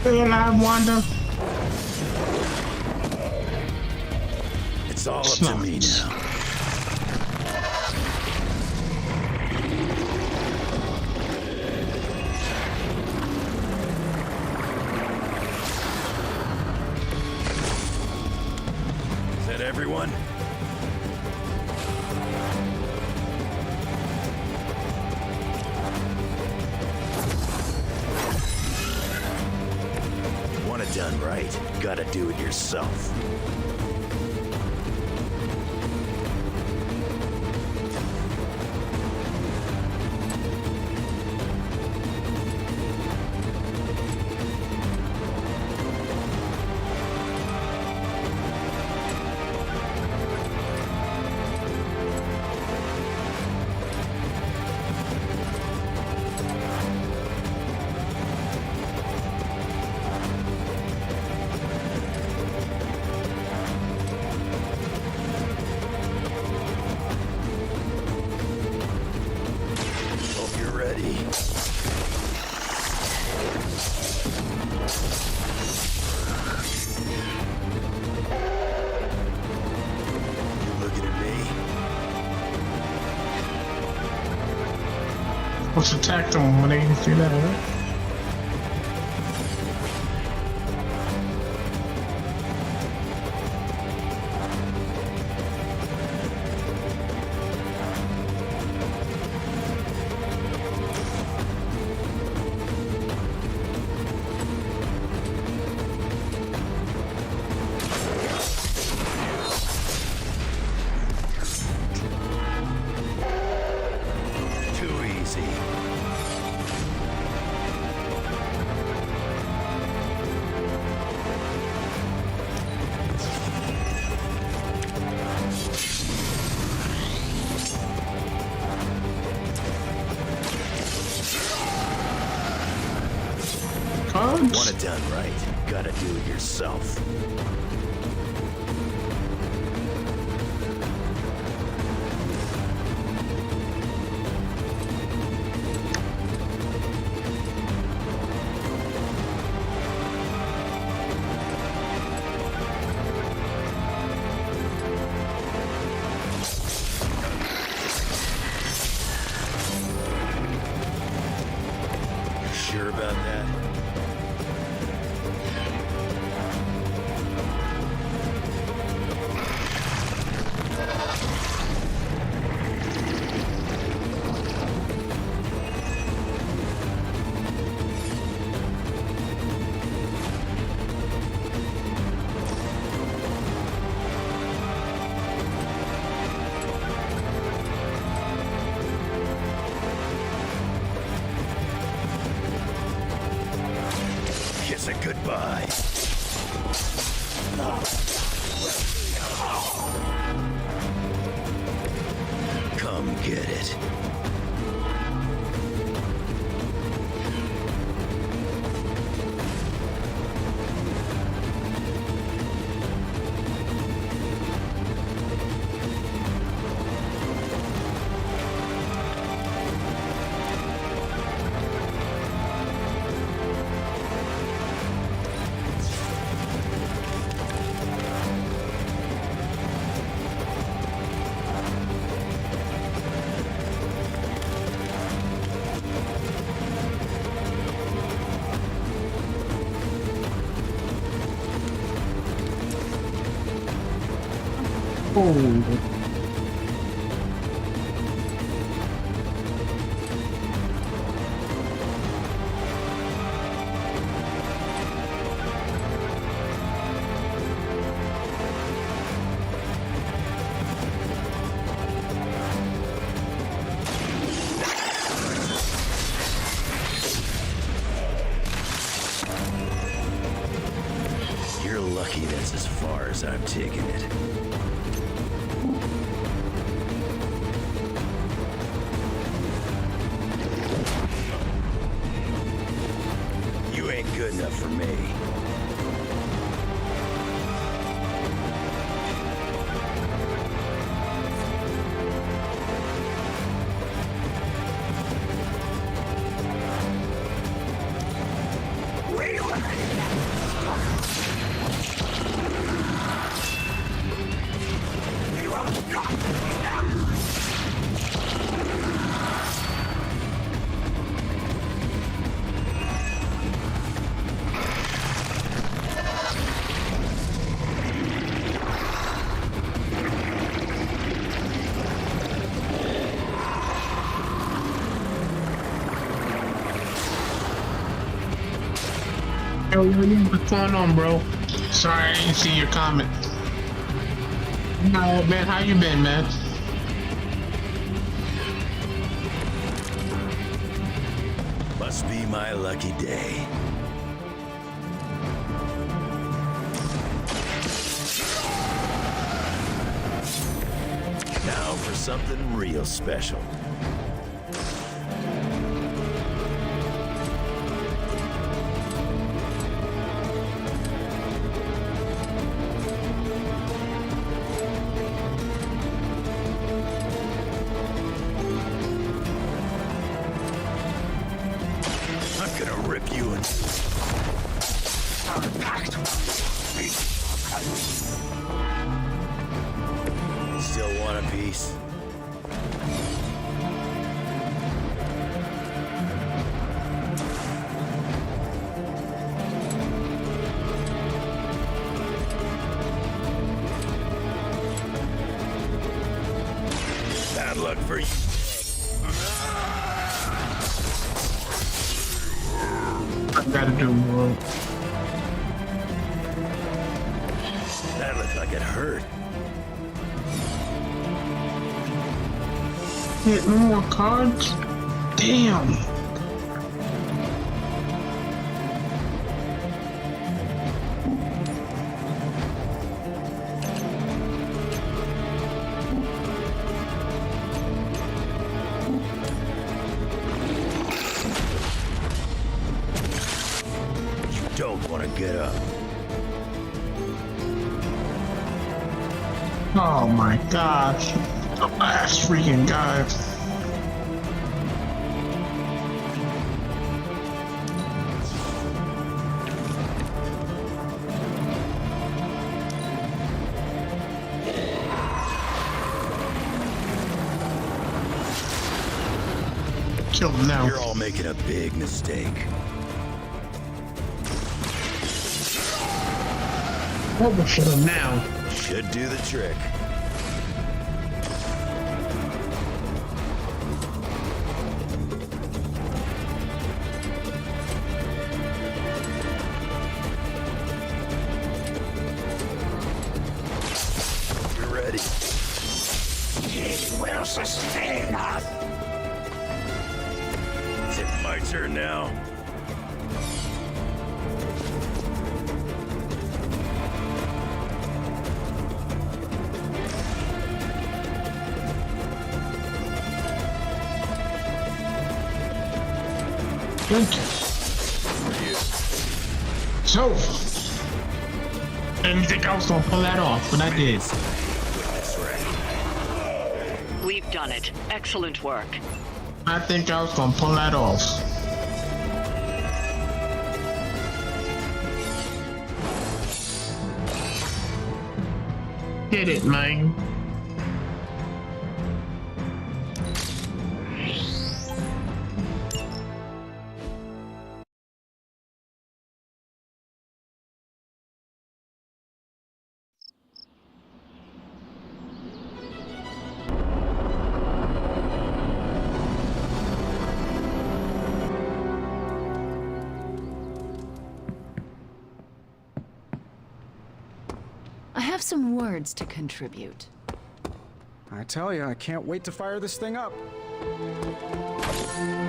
Stay alive, Wanda. It's all up to me now. Is that everyone? Want it done right, gotta do it yourself. Hope you're ready. You looking at me? Let's attack them when they see that, right? Too easy. Want it done right, gotta do it yourself. You sure about that? Kiss it goodbye. Come get it. Oh. as I'm taking it. You ain't good enough for me. What's going on, bro? Sorry, I didn't see your comment. No, man, how you been, man? Must be my lucky day. Now for something real special. Still want a piece? Bad luck for you. I gotta do more. That looked like it hurt. Hit no more cards? Damn. You don't want to get up. Oh my gosh. The last freaking guy. Kill him now. You're all making a big mistake. What will kill him now? Should do the trick. You're ready. It will sustain us. Is it my turn now? Thank you. So, I didn't think I was gonna pull that off, but I did. We've done it. Excellent work. I think I was gonna pull that off. Hit it, man. I have some words to contribute. I tell you, I can't wait to fire this thing up.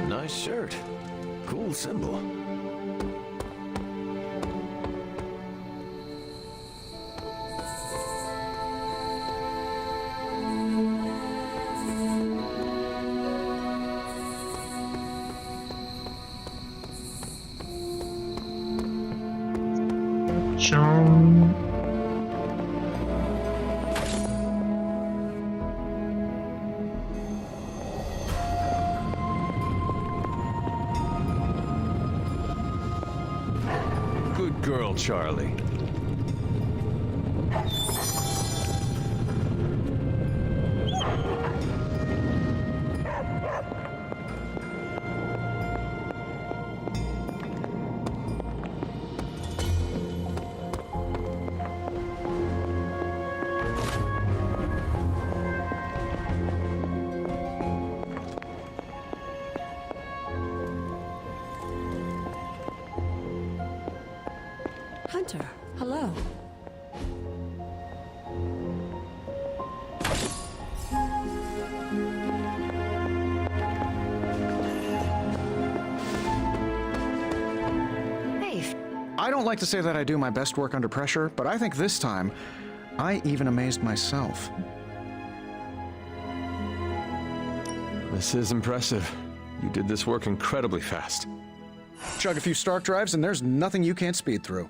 Nice shirt. Cool symbol. Joan. Good girl, Charlie. Hunter, hello. Hey. I don't like to say that I do my best work under pressure, but I think this time, I even amazed myself. This is impressive. You did this work incredibly fast. Chug a few Stark drives and there's nothing you can't speed through.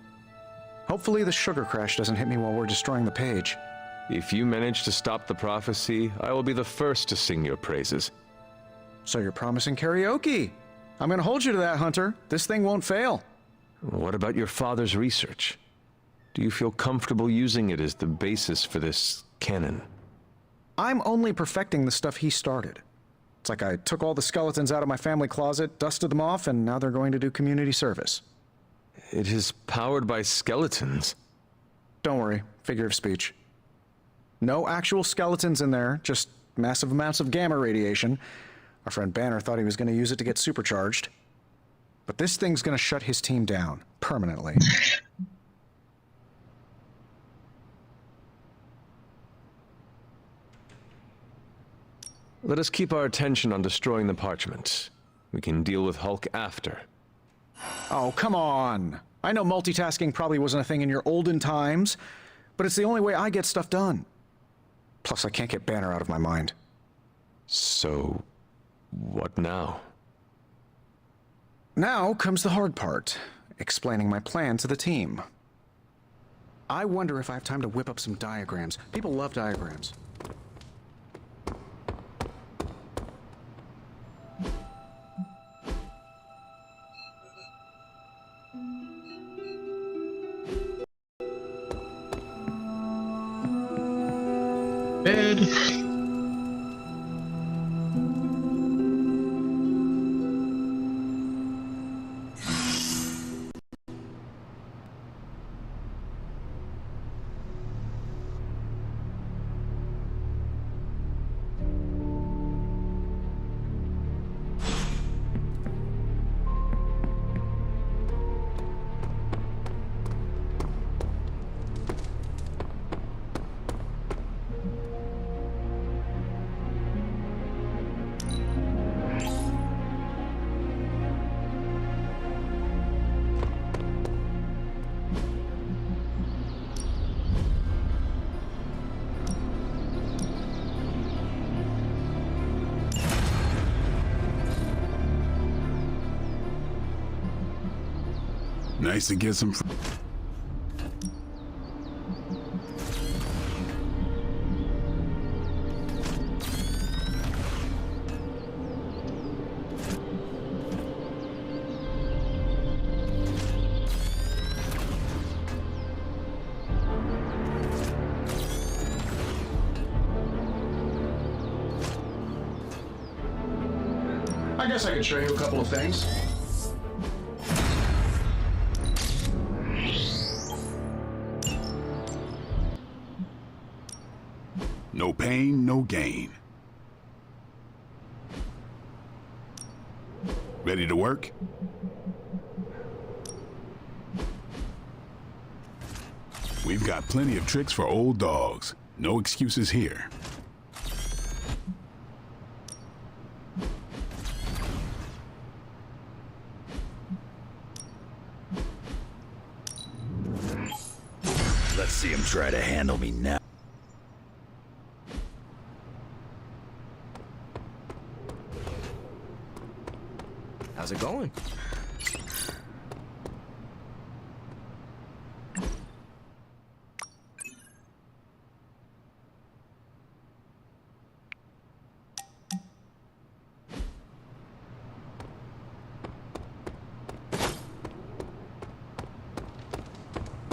Hopefully the sugar crash doesn't hit me while we're destroying the page. If you manage to stop the prophecy, I will be the first to sing your praises. So you're promising karaoke? I'm gonna hold you to that, Hunter. This thing won't fail. What about your father's research? Do you feel comfortable using it as the basis for this canon? I'm only perfecting the stuff he started. It's like I took all the skeletons out of my family closet, dusted them off, and now they're going to do community service. It is powered by skeletons. Don't worry, figure of speech. No actual skeletons in there, just massive amounts of gamma radiation. Our friend Banner thought he was going to use it to get supercharged. But this thing's going to shut his team down, permanently. Let us keep our attention on destroying the parchment. We can deal with Hulk after. Oh, come on. I know multitasking probably wasn't a thing in your olden times, but it's the only way I get stuff done. Plus, I can't get Banner out of my mind. So, what now? Now comes the hard part, explaining my plan to the team. I wonder if I have time to whip up some diagrams. People love diagrams. Bed. Nice to get some. I guess I can show you a couple of things. No pain, no gain. Ready to work? We've got plenty of tricks for old dogs. No excuses here. Let's see him try to handle me now. How's it going?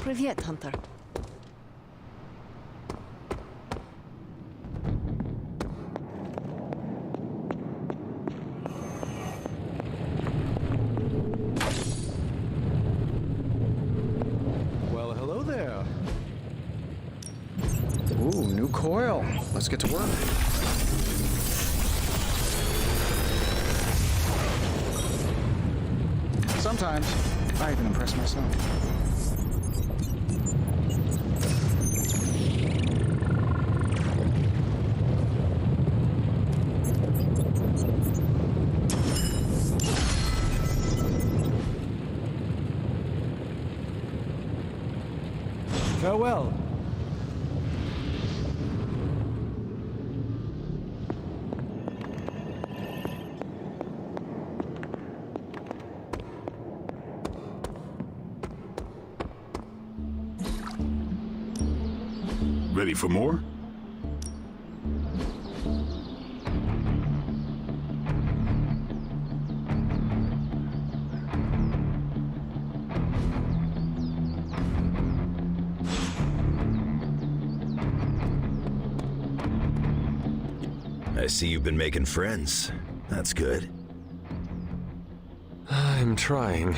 Privyet, Hunter. Well, hello there. Ooh, new coil. Let's get to work. Sometimes, I even impress myself. Farewell. Ready for more? I see you've been making friends. That's good. I'm trying.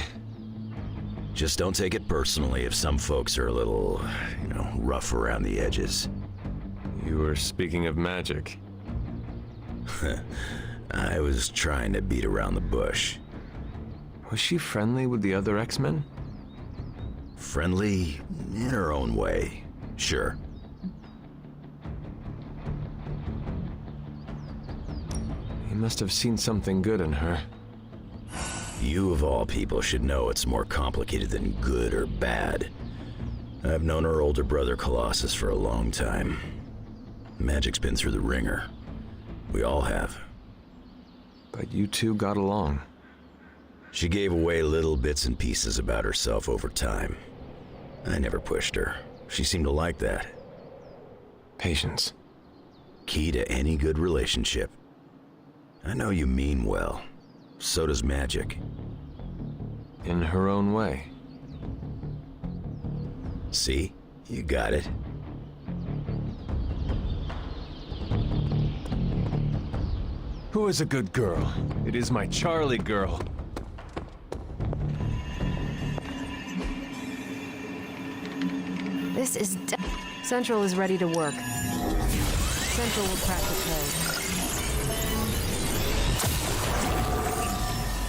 Just don't take it personally if some folks are a little, rough around the edges. You were speaking of magic. I was trying to beat around the bush. Was she friendly with the other X-Men? Friendly in her own way, sure. He must have seen something good in her. You of all people should know it's more complicated than good or bad. I've known her older brother Colossus for a long time. Magic's been through the ringer. We all have. But you two got along. She gave away little bits and pieces about herself over time. I never pushed her. She seemed to like that. Patience. Key to any good relationship. I know you mean well. So does Magic. In her own way. See? You got it. Who is a good girl? It is my Charlie girl. This is Central is ready to work. Central will crack the code.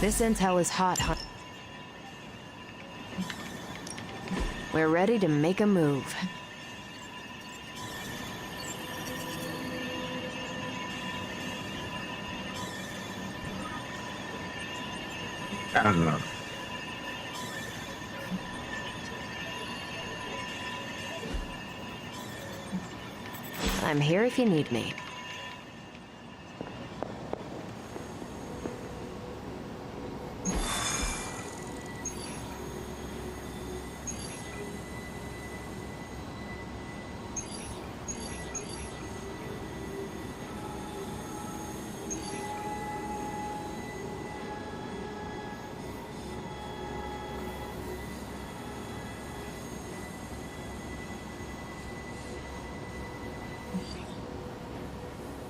This intel is hot, We're ready to make a move. I don't know. I'm here if you need me.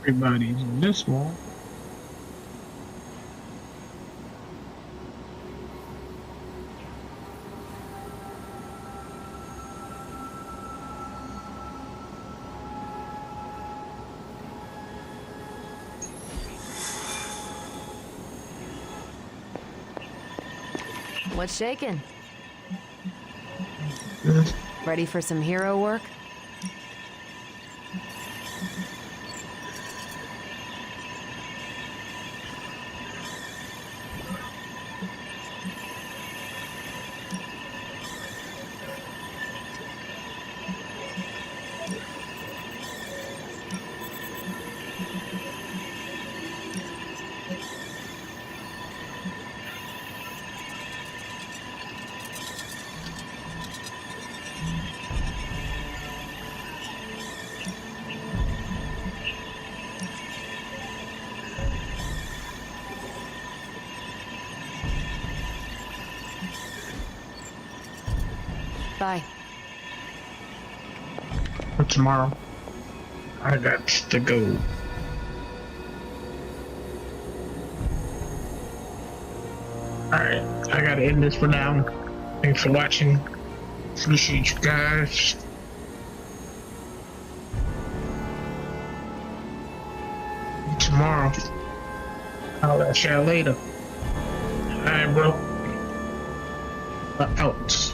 Everybody's in this one. What's shaking? Ready for some hero work? Bye. tomorrow. I got to go. Alright, I gotta end this for now. Thanks for watching. Appreciate you guys. Tomorrow. I'll let y'all later. Alright, bro. Out.